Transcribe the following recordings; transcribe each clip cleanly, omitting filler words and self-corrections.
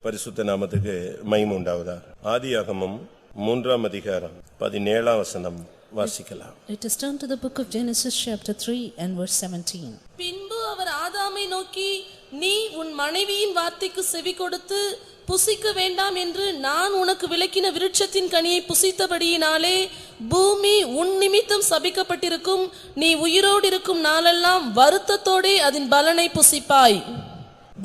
பரிசுத்த நாமத்துக்கு மகிமை உண்டாவதாக. ஆதியாகமம் 3ஆம் அதிகாரம் 17ஆம் வசனம் வாசிக்கலாம். Let us turn to the book of Genesis chapter 3 and verse 17. பின்பு அவர் ஆதாமை நோக்கி, நீ உன் மனைவியின் வார்த்தைக்கு செவி கொடுத்து புசிக்க வேண்டாம் என்று நான் உனக்கு விலக்கின விருட்சத்தின் கனியை புசித்தபடியினாலே பூமி உன் நிமித்தம் சபிக்கப்பட்டிருக்கும். நீ உயிரோடு இருக்கும் நாளெல்லாம் வருத்தத்தோடே அதன் பலனை புசிப்பாய்.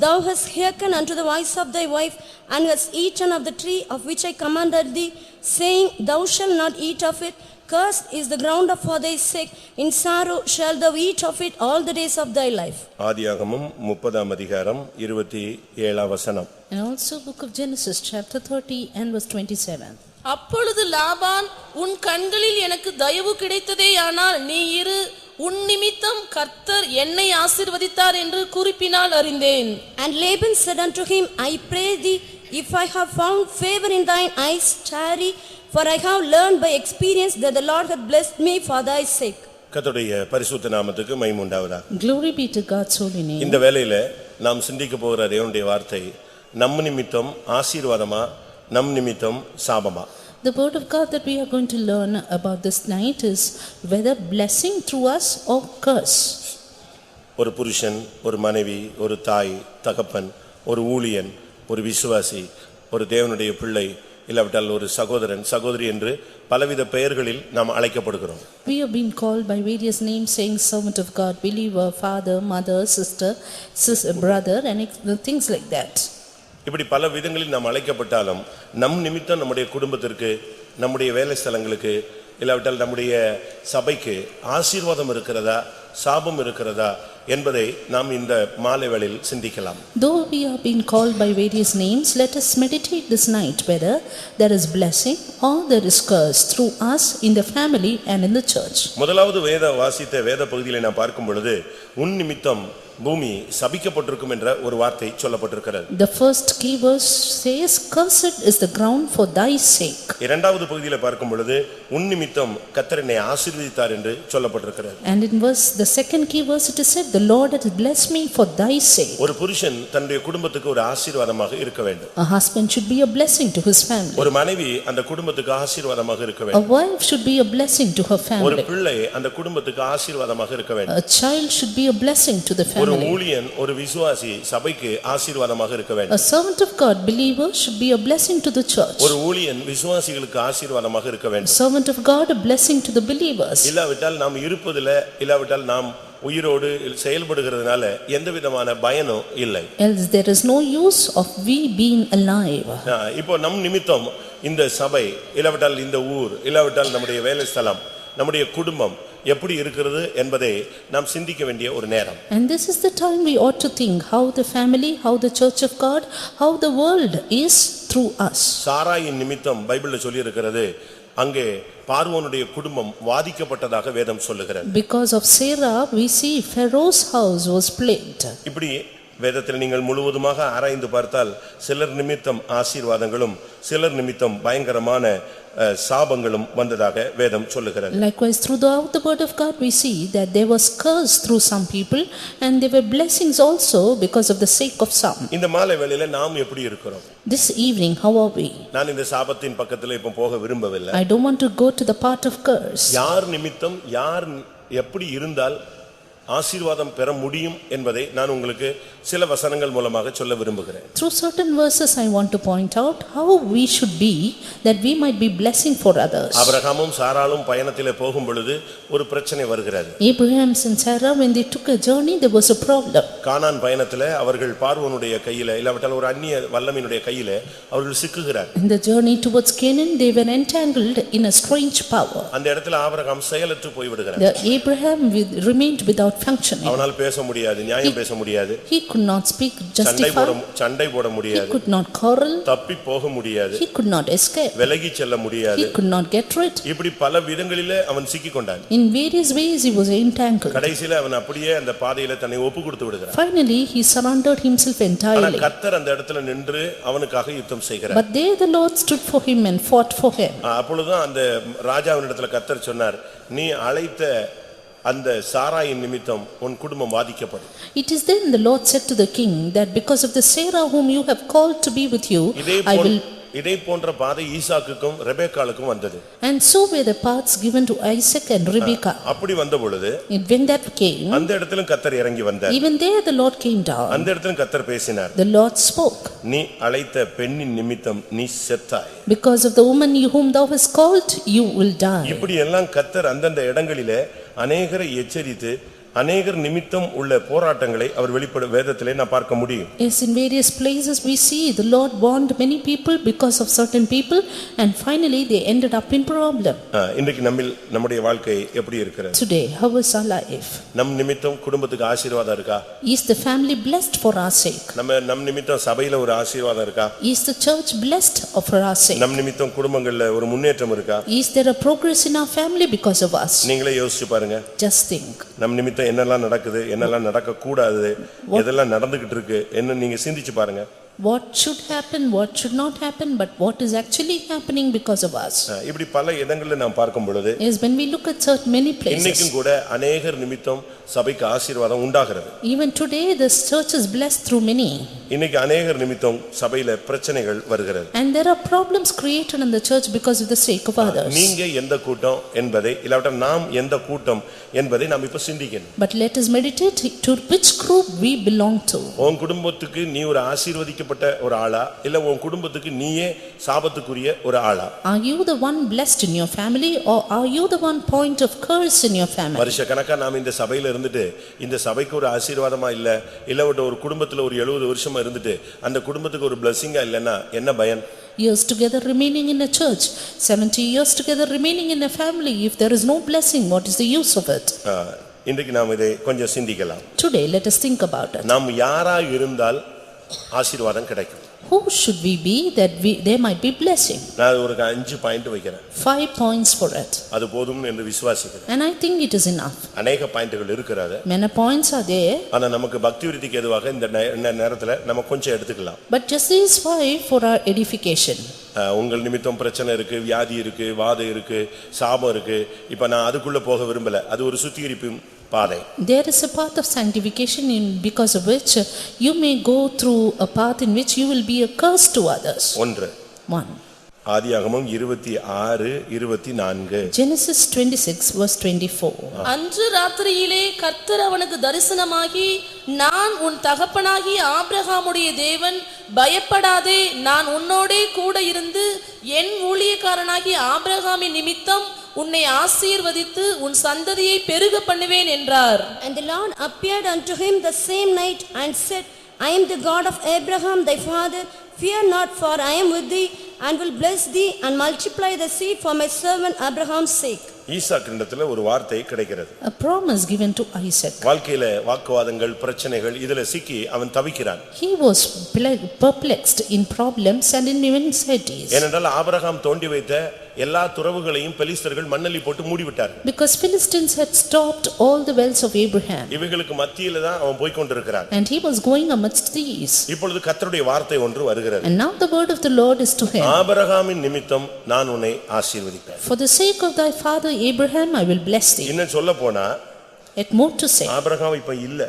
Thou hast hearkened unto the voice of thy wife, and hast eaten of the tree of which I commanded thee, saying, Thou shalt not eat of it. Cursed is the ground for thy sake. In sorrow shalt thou eat of it all the days of thy life. ஆதியாகமம் 30ஆம் அதிகாரம் 27ஆம் வசனம். And also book of Genesis chapter 30 and verse 27. அப்பொழுது லாபான், உன் கண்களில் எனக்கு தயவு கிடைத்ததேயானால் நீ இரு, உன் நிமித்தம் கர்த்தர் என்னை ஆசீர்வதித்தார் என்று குறிப்பினால் அறிந்தேன். And Laban said unto him, I pray thee, if I have found favor in thine eyes, tarry, for I have learned by experience that the Lord hath blessed me for thy sake. கர்த்தருடைய பரிசுத்த நாமத்துக்கு மகிமை உண்டாவதாக. Glory be to God's holy name. இந்த வேளையில நாம் சிந்திக்க போகிற தேவனுடைய வார்த்தை நம் நிமித்தம் ஆசீர்வாதமா நம் நிமித்தம் சாபமா. The word of God that we are going to learn about this night is whether blessing through us or curse. ஒரு புருஷன், ஒரு மனைவி, ஒரு தாய், தகப்பன், ஒரு ஊழியன், ஒரு விசுவாசி, ஒரு தேவனுடைய பிள்ளை, இல்லாவிட்டால் ஒரு சகோதரன், சகோதரி என்று பலவித பெயர்களில் நாம் அழைக்கப்படுகிறோம். We have been called by various names, saying servant of God, believer, father, mother, sister, brother, and things like that. இப்படி பல விதங்களில் நாம் அழைக்கப்பட்டாலும் நம் நிமித்தம் நம்முடைய குடும்பத்திற்கு, நம்முடைய வேலை ஸ்தலங்களுக்கு, இல்லாவிட்டால் நம்முடைய சபைக்கு ஆசீர்வாதம் இருக்கிறதா சாபம் இருக்கிறதா என்பதை நாம் இந்த மாலை வேளையில் சிந்திக்கலாம். Though we have been called by various names, let us meditate this night whether there is blessing or there is curse through us in the family and in the church. முதலாவது வாசித்த வேத பகுதியை நாம் பார்க்கும் பொழுது உன் நிமித்தம் பூமி சபிக்கப்பட்டிருக்கும் என்ற ஒரு வார்த்தை சொல்லப்பட்டிருக்கிறது. The first key verse says, Cursed is the ground for thy sake. இரண்டாவது பகுதியில பார்க்கும் பொழுது உன் நிமித்தம் கர்த்தர் என்னை ஆசீர்வதித்தார் என்று சொல்லப்பட்டிருக்கிறது. And in the second key verse it is said, The Lord hath blessed me for thy sake. ஒரு புருஷன் தன்னுடைய குடும்பத்துக்கு ஒரு ஆசீர்வாதமாக இருக்க வேண்டும். A husband should be a blessing to his family. ஒரு மனைவி அந்த குடும்பத்துக்கு ஆசீர்வாதமாக இருக்க வேண்டும். A wife should be a blessing to her family. ஒரு பிள்ளை அந்த குடும்பத்துக்கு ஆசீர்வாதமாக இருக்க வேண்டும். A child should be a blessing to the family. ஒரு ஊழியன், ஒரு விசுவாசி சபைக்கு ஆசீர்வாதமாக இருக்க வேண்டும். A servant of God, believer, should be a blessing to the church. ஒரு ஊழியன் விசுவாசிகளுக்கு ஆசீர்வாதமாக இருக்க வேண்டும். Servant of God, a blessing to the believers. இல்லாவிட்டால் நாம் இருப்பதிலே, இல்லாவிட்டால் நாம் உயிரோடு செயல்படுகிறதுனால எந்த விதமான பயனும் இல்லை. Else there is no use of we being alive. இப்போ நம் நிமித்தம் இந்த சபை, இல்லாவிட்டால் இந்த ஊர், இல்லாவிட்டால் நம்முடைய வேலை ஸ்தலம், நம்முடைய குடும்பம் எப்படி இருக்கிறது என்பதை நாம் சிந்திக்க வேண்டிய ஒரு நேரம். And this is the time we ought to think how the family, how the church of God, how the world is through us. சாராயின் நிமித்தம் பைபிள்ல சொல்லி இருக்கிறது, அங்கே பார்வோனுடைய குடும்பம் வாதிக்கப்பட்டதாக வேதம் சொல்லுகிறது. Because of Sarah we see Pharaoh's house was plagued. இப்படி வேதத்தில் நீங்கள் முழுவதுமாக ஆராய்ந்து பார்த்தால் சிலர் நிமித்தம் ஆசீர்வாதங்களும் சிலர் நிமித்தம் பயங்கரமான சாபங்களும் வந்ததாக வேதம் சொல்லுகிறது. Likewise throughout the word of God we see that there was curse through some people and there were blessings also because of the sake of some. இந்த மாலை வேளையில நாம் எப்படி இருக்கிறோம்? This evening how are we? நான் இந்த சாபத்தின் பக்கத்துல இப்ப போக விரும்பவில்லை. I don't want to go to the part of curse. யார் நிமித்தம் யார் எப்படி இருந்தால் ஆசீர்வாதம் பெற முடியும் என்பதை நான் உங்களுக்கு சில வசனங்கள் மூலமாக சொல்ல விரும்புகிறேன். Through certain verses I want to point out how we should be that we might be blessing for others. ஆபிரகாமும் சாராளும் பயணத்திலே போகும் பொழுது ஒரு பிரச்சனை வருகிறது. Abraham and Sarah when they took a journey there was a problem. கானான் பயணத்திலே அவர்கள் பார்வோனுடைய கையிலே, இல்லாவிட்டால் ஒரு அந்நிய வல்லமையினுடைய கையிலே அவர்கள் சிக்குகிறார்கள். In the journey towards Canaan they were entangled in a strange power. அந்த இடத்துல ஆபிரகாம் செயலற்று போய் விடுகிறார். Abraham remained without functioning. அவனால் பேச முடியாது, நியாயம் பேச முடியாது. He could not speak, justify. சண்டை போட முடியாது. He could not quarrel. தப்பி போக முடியாது. He could not escape. விலகி செல்ல முடியாது. He could not get rid. இப்படி பல விதங்களிலே அவன் சிக்கிக் கொண்டான். In various ways he was entangled. கடைசியில அவன் அப்படியே அந்த பாதையில தன்னை ஒப்புக்கொடுத்து விடுகிறான். Finally he surrendered himself entirely. கர்த்தர் அந்த இடத்துல நின்று அவனுக்காக யுத்தம் செய்கிறார். But there the Lord stood for him and fought for him. அப்பொழுதுதான் அந்த ராஜாவினிடத்துல கர்த்தர் சொன்னார், நீ அழைத்த அந்த சாராயின் நிமித்தம் உன் குடும்பம் பாதிக்கப்படும். It is then the Lord said to the king that because of the Sarah whom you have called to be with you, I will. இதே போன்ற பாதை ஈசாக்குக்கும் ரெபெக்காளுக்கும் வந்தது. And so were the paths given to Isaac and Rebekah. அப்படி வந்த பொழுது When that came, அந்த இடத்திலும் கர்த்தர் இறங்கி வந்தார். even there the Lord came down. அந்த இடத்திலும் கர்த்தர் பேசினார். The Lord spoke. நீ அழைத்த பெண்ணின் நிமித்தம் நீ செத்தாய். Because of the woman whom thou hast called, you will die. இப்படி எல்லாம் கர்த்தர் அந்தந்த இடங்களிலே அநேகரை எச்சரித்து அநேகர் நிமித்தம் உள்ள போராட்டங்களை அவர் வெளிப்பட வேதத்திலே நான் பார்க்க முடியும். Yes, in various places we see the Lord warned many people because of certain people and finally they ended up in problem. இன்றைக்கு நம்முடைய வாழ்க்கை எப்படி இருக்கிறது? Today, how is our life? நம் நிமித்தம் குடும்பத்துக்கு ஆசீர்வாதம் இருக்கா? Is the family blessed for our sake? நம் நிமித்தம் சபையில ஒரு ஆசீர்வாதம் இருக்கா? Is the church blessed for our sake? நம் நிமித்தம் குடும்பங்கள்ல ஒரு முன்னேற்றம் இருக்கா? Is there a progress in our family because of us? நீங்களே யோசிச்சு பாருங்க. Just think. நம் நிமித்தம் என்னெல்லாம் நடக்குது, என்னெல்லாம் நடக்க கூடாது, எதெல்லாம் நடந்துகிட்டு இருக்கு என்ன நீங்க சிந்திச்சு பாருங்க. What should happen, what should not happen, but what is actually happening because of us. இப்படி பல இடங்கள்ல நாம் பார்க்கும் பொழுது, Yes, when we look at certain many places. இன்னைக்கும் கூட அநேகர் நிமித்தம் சபைக்கு ஆசீர்வாதம் உண்டாகிறது. Even today this church is blessed through many. இன்னைக்கு அநேகர் நிமித்தம் சபையில பிரச்சனைகள் வருகிறது. And there are problems created in the church because of the sake of others. நீங்க எந்த கூட்டம் என்பதை இல்லாவிட்டால் நாம் எந்த கூட்டம் என்பதை நாம் இப்ப சிந்திக்கணும். But let us meditate to which group we belong to. உன் குடும்பத்துக்கு நீ ஒரு ஆசீர்வதிக்கப்பட்ட ஒரு ஆளா இல்ல உன் குடும்பத்துக்கு நீயே சாபத்துக்குரிய ஒரு ஆளா? Are you the one blessed in your family or are you the one point of curse in your family? வருஷக்கணக்கா நாம் இந்த சபையில இருந்துட்டு இந்த சபைக்கு ஒரு ஆசீர்வாதமா இல்ல ஒரு குடும்பத்துல ஒரு 70 வருஷமா இருந்துட்டு அந்த குடும்பத்துக்கு ஒரு blessing-ஆ இல்லனா என்ன பயன்? Years together remaining in a church, 70 years together remaining in a family, if there is no blessing, what is the use of it? இன்றைக்கு நாம் இதை கொஞ்சம் சிந்திக்கலாம். Today let us think about it. நாம் யாரா இருந்தால் ஆசீர்வாதம் கிடைக்கும்? Who should we be that there might be blessing? நான் ஒரு 5 பாயிண்ட் வைக்கிறேன். 5 points for it. அது போதும் என்று விசுவாசிக்கிறேன். And I think it is enough. அநேக பாயிண்ட்கள் இருக்கிறது. Many points are there. ஆனா நமக்கு பக்தி விருத்திக்கு எதுவாக இந்த நேரத்துல நம்ம கொஞ்சம் எடுத்துக்கலாம். But just these 5 for our edification. உங்கள் நிமித்தம் பிரச்சனை இருக்கு, வியாதி இருக்கு, வாதம் இருக்கு, சாபம் இருக்கு. இப்ப நான் அதுக்குள்ள போக விரும்பல. அது ஒரு சுத்திகரிப்பு பாதை. There is a path of sanctification because of which you may go through a path in which you will be a curse to others. 1. ஆதியாகமம் 26:24. Genesis 26 verse 24. அன்று ராத்திரியிலே கர்த்தர் அவனுக்கு தரிசனமாகி, நான் உன் தகப்பனாகிய ஆபிரகாமுடைய தேவன், பயப்படாதே, நான் உன்னோடே கூட இருந்து என் ஊழியக்காரனாகிய ஆபிரகாமின் நிமித்தம் உன்னை ஆசீர்வதித்து உன் சந்ததியை பெருக பண்ணுவேன் என்றார். And the Lord appeared unto him the same night and said, I am the God of Abraham thy father. Fear not, for I am with thee, and will bless thee and multiply the seed for my servant Abraham's sake. ஈசாக்கினிடத்துல ஒரு வார்த்தை கிடைக்கிறது. A promise given to Isaac. வாழ்க்கையில வாக்குவாதங்கள், பிரச்சனைகள் இதுல சிக்கி அவன் தவிக்கிறான். He was perplexed in problems and in anxieties. ஏனென்றால் ஆபிரகாம் தோண்டி வைத்த எல்லா துறவுகளையும் பெலிஸ்தர்கள் மண்ணள்ளி போட்டு மூடிவிட்டார். Because Philistines had stopped all the wells of Abraham. இவைகளுக்கு மத்தியில தான் அவன் போய் கொண்டிருக்கிறான். And he was going amidst these. இப்பொழுது கர்த்தருடைய வார்த்தை ஒன்று வருகிறது. And now the word of the Lord is to him. ஆபிரகாமின் நிமித்தம் நான் உன்னை ஆசீர்வதிப்பேன். For the sake of thy father Abraham I will bless thee. இன்னும் சொல்லப் போனா Yet more to say. Abraham இப்ப இல்ல.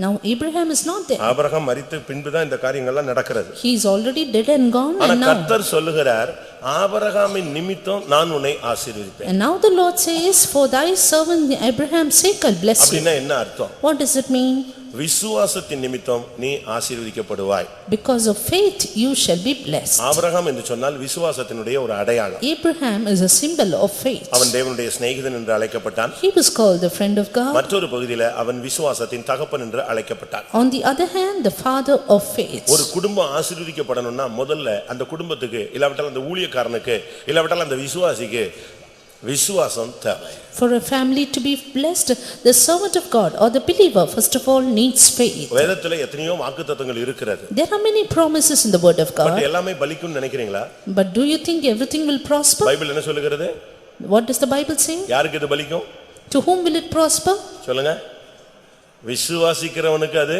Now Abraham is not there. Abraham மரித்த பின்புதான் இந்த காரியங்கள்லாம் நடக்கிறது. He is already dead and gone. ஆனா And now கர்த்தர் சொல்லுகிறார், ஆபிரகாமின் நிமித்தம் நான் உன்னை ஆசீர்வதிப்பேன். And now the Lord says, for thy servant Abraham's sake I'll bless you. அப்படினா என்ன அர்த்தம்? What does it mean? விசுவாசத்தின் நிமித்தம் நீ ஆசீர்வதிக்கப்படுவாய். Because of faith you shall be blessed. Abraham என்று சொன்னால் விசுவாசத்தினுடைய ஒரு அடையாளம். Abraham is a symbol of faith. அவன் தேவனுடைய சிநேகிதன் என்று அழைக்கப்பட்டான். He was called the friend of God. மற்றொரு பகுதியில அவன் விசுவாசத்தின் தகப்பன் என்று அழைக்கப்பட்டான். On the other hand, the father of faith. ஒரு குடும்பம் ஆசீர்வதிக்கப்படணும்னா முதல்ல அந்த குடும்பத்துக்கு இல்லாவிட்டால் அந்த ஊழியக்காரனுக்கு இல்லாவிட்டால் அந்த விசுவாசிக்கு விசுவாசம் தேவை. For a family to be blessed, the servant of God or the believer first of all needs faith. வேதத்துல எத்தனையோ வாக்குத்தத்தங்கள் இருக்கிறது. There are many promises in the word of God. But எல்லாமே பலிக்கும்னு நினைக்கிறீங்களா? But do you think everything will prosper? Bible என்ன சொல்லுகிறது? What does the Bible say? யாருக்கு இது பலிக்கும்? To whom will it prosper? சொல்லுங்க. விசுவாசிக்கிறவனுக்கு அது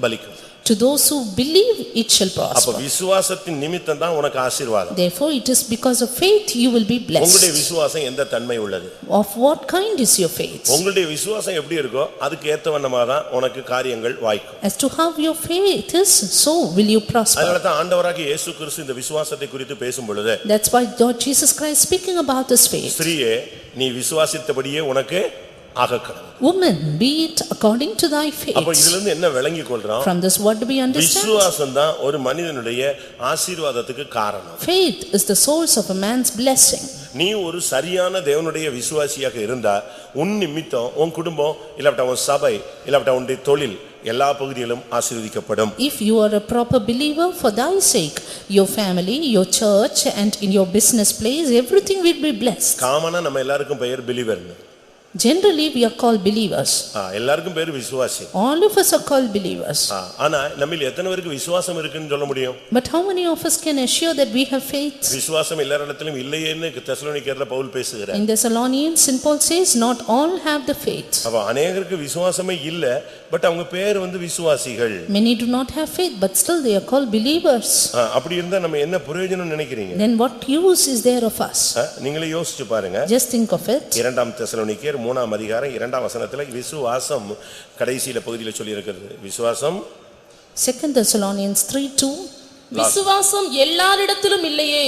பலிக்கும். To those who believe, it shall அப்ப prosper. விசுவாசத்தின் நிமித்தம் தான் உனக்கு ஆசீர்வாதம். Therefore, it is because of faith you will be உங்களுடைய blessed. விசுவாசம் எந்த தன்மை உள்ளது? Of what kind is your faith? உங்களுடைய விசுவாசம் எப்படி இருக்கோ அதுக்கு ஏத்தவண்ணமா தான் உனக்கு காரியங்கள் வாய்க்கும். As to how your faith is, so will you prosper. அதனால தான் ஆண்டவராகிய இயேசு கிறிஸ்து இந்த விசுவாசத்தை குறித்து பேசும் பொழுது, That's why Lord Jesus Christ speaking about this faith. ஸ்திரீயே நீ விசுவாசித்தபடியே உனக்கு ஆகக்கடவது. Woman, be it according to thy அப்ப faith. இதுல இருந்து என்ன விளங்கிக் கொள்றோம்? From this what do we understand? விசுவாசம் தான் ஒரு மனிதனுடைய ஆசீர்வாதத்துக்கு காரணம். Faith is the source of a man's blessing. நீ ஒரு சரியான தேவனுடைய விசுவாசியாக இருந்தா உன் நிமித்தம் உன் குடும்பம் இல்லாவிட்டா உன் சபை இல்லாவிட்டா உன்னுடைய தொழில் எல்லா பகுதியிலும் ஆசீர்வதிக்கப்படும். If you are a proper believer, for thy sake, your family, your church and in your business place, everything will be blessed. காமனா நம்ம எல்லாருக்கும் பெயர் பிலீவர்னு. Generally, we are called believers. எல்லாருக்கும் பேர் விசுவாசி. All of us are called believers. ஆனா நம்மில் எத்தனை பேருக்கு விசுவாசம் இருக்குன்னு சொல்ல முடியும்? But how many of us can assure that we have faith? விசுவாசம் எல்லாரிடத்திலும் இல்லையேன்னு தெசலோனிக்கேயர்ல பவுல் பேசுகிறார். In Thessalonians, St. Paul says, not all have the faith. அப்ப अनेகருக்கு விசுவாசமே இல்ல, பட் அவங்க பேர் விசுவாசிகள். Many do not have faith, but still they are called believers. அப்படி இருந்தா நம்ம என்ன பிரயோஜனம் நினைக்கிறீங்க? Then what use is there of us? நீங்களே யோசிச்சு பாருங்க. Just think of it. 2 தெசலோனிக்கேயர் 3ஆம் அதிகாரம் 2ஆம் வசனத்துல விசுவாசம் கடைசியில பகுதியில சொல்லி இருக்கிறது. விசுவாசம் 2 Thessalonians 3:2. விசுவாசம் எல்லாரிடத்திலும் இல்லையே.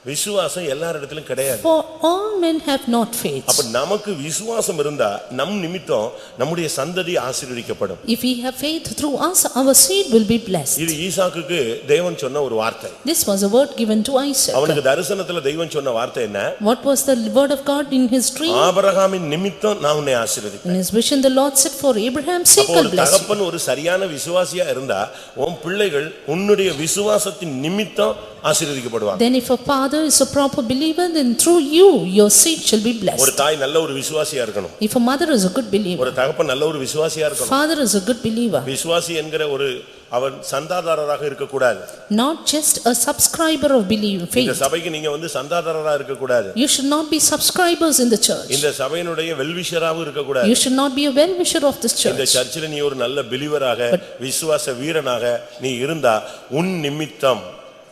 விசுவாசம் எல்லாரிடத்திலும் கிடையாது. For all men have not faith. அப்ப நமக்கு விசுவாசம் இருந்தா நம் நிமித்தம் நம்முடைய சந்ததி ஆசீர்வதிக்கப்படும். If we have faith through us, our seed will be blessed. இது ஈசாக்குக்கு தேவன் சொன்ன ஒரு வார்த்தை. This was a word given to Isaac. அவனுக்கு தரிசனத்துல தெய்வம் சொன்ன வார்த்தை என்ன? What was the word of God in his dream? ஆபிரகாமின் நிமித்தம் நான் உன்னை ஆசீர்வதிப்பேன். In his vision, the Lord said, for Abraham's sake அப்போ I'll ஒரு bless you. தகப்பன் ஒரு சரியான விசுவாசியா இருந்தா உன் பிள்ளைகள் உன்னுடைய விசுவாசத்தின் நிமித்தம் ஆசீர்வதிக்கப்படுவாங்க. Then if a father is a proper believer, then through you, your seed shall be ஒரு blessed. தாய் நல்ல ஒரு விசுவாசியா இருக்கணும். If a mother is a good believer, ஒரு தகப்பன் நல்ல ஒரு விசுவாசியா இருக்கணும். father is a good believer. விசுவாசி என்கிற ஒரு அவன் சந்தாதாரராக இருக்க கூடாது. Not just a subscriber of இந்த faith. சபைக்கு நீங்க சந்தாதாரரா இருக்க கூடாது. You should not be subscribers in the church. இந்த சபையினுடைய வெல்விஷராகவும் இருக்க கூடாது. You should not be a well-wisher of this இந்த church. சர்ச்சில் நீ ஒரு நல்ல பிலீவராக விசுவாச வீரனாக நீ இருந்தா உன் நிமித்தம்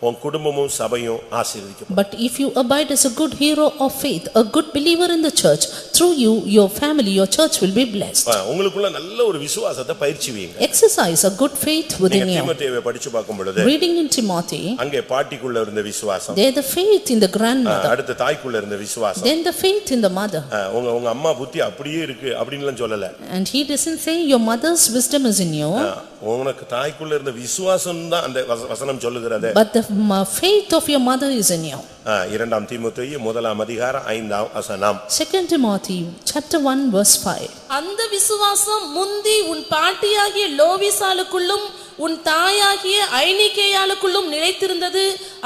உன் குடும்பமும் சபையும் ஆசீர்வதிக்கப்படும். But if you abide as a good hero of faith, a good believer in the church, through you, your family, your church will be blessed. உங்களுக்குள்ள நல்ல ஒரு விசுவாசத்தை பயிற்சிவீங்க. Exercise a good faith within you. தீமோத்தேயுவை படிச்சு பார்க்கும் பொழுது Reading in Timothy, அங்கே பாட்டிக்குள்ள இருந்த விசுவாசம், there the faith in the grandmother, அடுத்த தாய்க்குள்ள இருந்த விசுவாசம், then the faith in the mother. உங்க அம்மா புத்தி அப்படியே இருக்கு அப்படின்னுலாம் சொல்லல. And he doesn't say your mother's wisdom is in you, உனக்கு தாய்க்குள்ள இருந்த விசுவாசம் தான் அந்த வசனம் சொல்லுகிறது. but the faith of your mother is in you. 2 தீமோத்தேயு 1ஆம் அதிகாரம் 5ஆம் வசனம். 2 Timothy chapter 1 verse 5. அந்த விசுவாசம் முந்தி உன் பாட்டியாகிய லோவிசாளுக்குள்ளும் உன் தாயாகிய ஐனிகேயாளுக்குள்ளும் நிலைத்திருந்தது,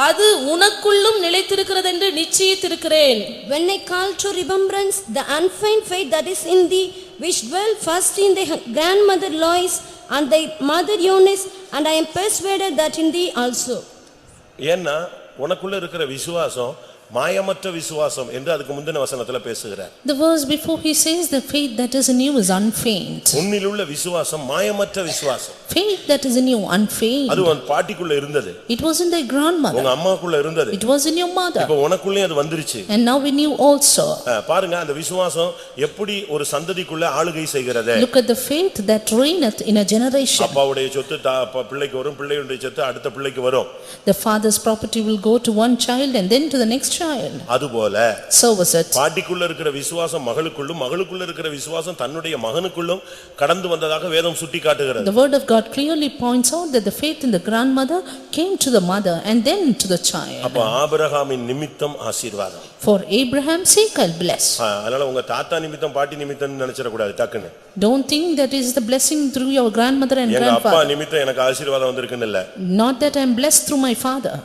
அது உனக்குள்ளும் நிலைத்திருக்கிறது என்று நிச்சயித்திருக்கிறேன். When I call to remembrance the unfeigned faith that is in thee, which dwelt first in thy grandmother Lois and thy mother Eunice, and I am persuaded that in thee also. ஏன்னா உனக்குள்ள இருக்கிற விசுவாசம் மாயமற்ற விசுவாசம் என்று அதுக்கு முந்தின வசனத்துல பேசுகிறார். The verse before he says the faith that is in you is unfeigned. உன்னில் உள்ள விசுவாசம் மாயமற்ற விசுவாசம். Faith that is in you unfeigned. அது உன் பாட்டிக்குள்ள இருந்தது. It was in thy grandmother. உங்க அம்மாக்குள்ள இருந்தது. It was in your mother. இப்போ உனக்குள்ளேயும் அது வந்துருச்சு. And now in you also. பாருங்க அந்த விசுவாசம் எப்படி ஒரு சந்ததிக்குள்ள ஆளுகை செய்கிறது. Look at the faith that reigneth in a generation. அப்பாவுடைய சொத்து பிள்ளைக்கு வரும், பிள்ளையுடைய சொத்து அடுத்த பிள்ளைக்கு வரும். The father's property will go to one child and then to the next child. அதுபோல So was it. பாட்டிக்குள்ள இருக்கிற விசுவாசம் மகளுக்குள்ளும், மகளுக்குள்ள இருக்கிற விசுவாசம் தன்னுடைய மகனுக்குள்ளும் கடந்து வந்ததாக வேதம் சுட்டிக்காட்டுகிறது. The word of God clearly points out that the faith in the grandmother came to the mother and then to the child. அப்ப ஆபிரகாமின் நிமித்தம் ஆசீர்வாதம். For Abraham's sake I'll bless. அதனால உங்க தாத்தா நிமித்தம் பாட்டி நிமித்தம் நினைச்சிட கூடாது டக்குன்னு. Don't think that is the blessing through your grandmother and எங்க அப்பா grandfather. நிமித்தம் எனக்கு ஆசீர்வாதம் வந்திருக்குன்னு இல்ல. Not that I'm blessed through my father.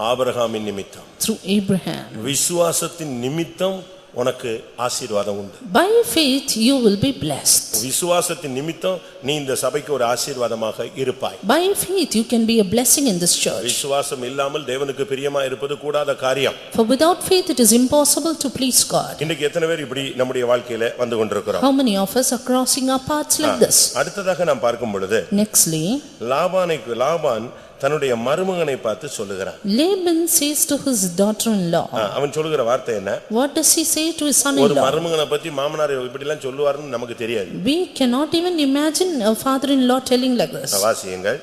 ஆபிரகாமின் நிமித்தம், Through Abraham. விசுவாசத்தின் நிமித்தம் உனக்கு ஆசீர்வாதம் உண்டு. By faith you will be blessed. விசுவாசத்தின் நிமித்தம் நீ இந்த சபைக்கு ஒரு ஆசீர்வாதமாக இருப்பாய். By faith you can be a blessing in this church. விசுவாசம் இல்லாமல் தேவனுக்கு பிரியமா இருப்பது கூடாத காரியம். For without faith it is impossible to please God. இன்னைக்கு எத்தனை பேர் இப்படி நம்முடைய வாழ்க்கையில வந்து கொண்டிருக்கிறோம்? How many of us are crossing our paths like this? அடுத்ததாக நாம் பார்க்கும் பொழுது Nextly, லாபான் தன்னுடைய மருமகனை பார்த்து சொல்லுகிறான். Laban says to his daughter-in-law. அவன் சொல்லுகிற வார்த்தை என்ன? What does he say to his ஒரு son-in-law? மருமகனை பத்தி மாமனார் இப்படி எல்லாம் சொல்லுவாருன்னு நமக்கு தெரியாது. We cannot even imagine a father-in-law telling like this. வாசியுங்கள்.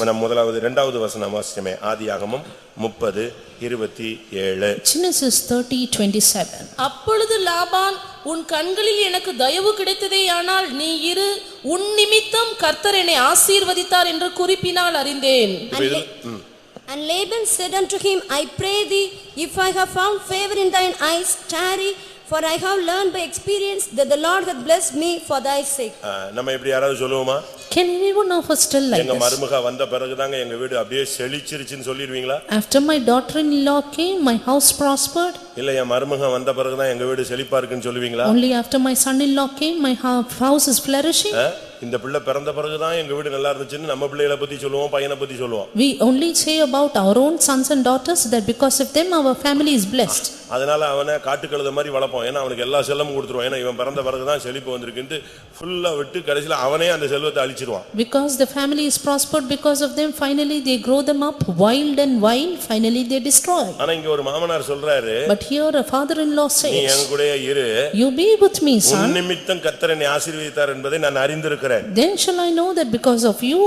நம்ம இரண்டாவது வசனம் வாசிச்சோமே, ஆதியாகமம் 30:27. Genesis 30:27. அப்பொழுது லாபான், உன் கண்களில் எனக்கு தயவு கிடைத்ததேயானால் நீ இரு, உன் நிமித்தம் கர்த்தர் என்னை ஆசீர்வதித்தார் என்று குறிப்பினால் அறிந்தேன். And Laban said unto him, I pray thee, if I have found favor in thine eyes, tarry, for I have learned by experience that the Lord hath blessed me for thy sake. நம்ம இப்படி யாராவது சொல்லுவோமா? Can anyone of us tell like எங்க this? மருமக வந்த பிறகுதாங்க எங்க வீடு அப்படியே செழிச்சிருச்சுன்னு சொல்லிடுவீங்களா? After my daughter-in-law came, my house prospered. இல்ல என் மருமக வந்த பிறகுதான் எங்க வீடு செழிப்பா இருக்குன்னு சொல்லுவீங்களா? Only after my son-in-law came, my house is flourishing. இந்த பிள்ளை பிறந்த பிறகுதான் எங்க வீடு நல்லா இருந்துச்சுன்னு நம்ம பிள்ளைகளை பத்தி சொல்லுவோம், பையனை பத்தி சொல்லுவோம். We only say about our own sons and daughters that because of them our family is blessed. அதனால அவனை காட்டுக்கழுத மாதிரி வளர்ப்போம். ஏன்னா அவனுக்கு எல்லா செல்லமும் கொடுத்துருவோம். ஏன்னா இவன் பிறந்த பிறகுதான் செழிப்பு வந்திருக்குன்னு ஃபுல்லா விட்டு கடைசியில அவனே அந்த செல்வத்தை அழிச்சிருவான். Because the family is prospered because of them, finally they grow them up wild and wild, finally they destroy. ஆனா இங்க ஒரு மாமனார் சொல்றாரு, But here a father-in-law நீ says, என் கூடயே இரு, You be with me, உன் son. நிமித்தம் கர்த்தர் என்னை ஆசீர்வதித்தார் என்பதை நான் அறிந்திருக்கிறேன். Then shall I know that because of you,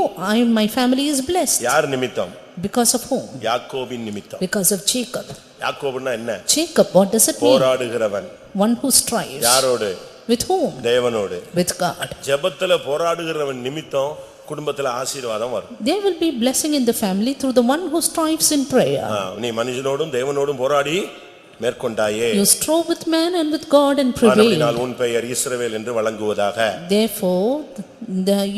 my family is blessed. யார் நிமித்தம்? Because of whom? யாக்கோபின் நிமித்தம். Because of Jacob. யாக்கோபுன்னா என்ன? Jacob, what does it mean? போராடுகிறவன். One who strives. யாரோடு? With whom? தேவனோடு. With God. ஜெபத்துல போராடுகிறவன் நிமித்தம் குடும்பத்துல ஆசீர்வாதம் வரும். There will be blessing in the family through the one who strives in prayer. நீ மனுஷனோடும் தேவனோடும் போராடி மேற்கொண்டாயே. You strove with man and with God and prevailed. ஆனபடியால் உன் பெயர் இஸ்ரவேல் என்று வழங்குவதாக. Therefore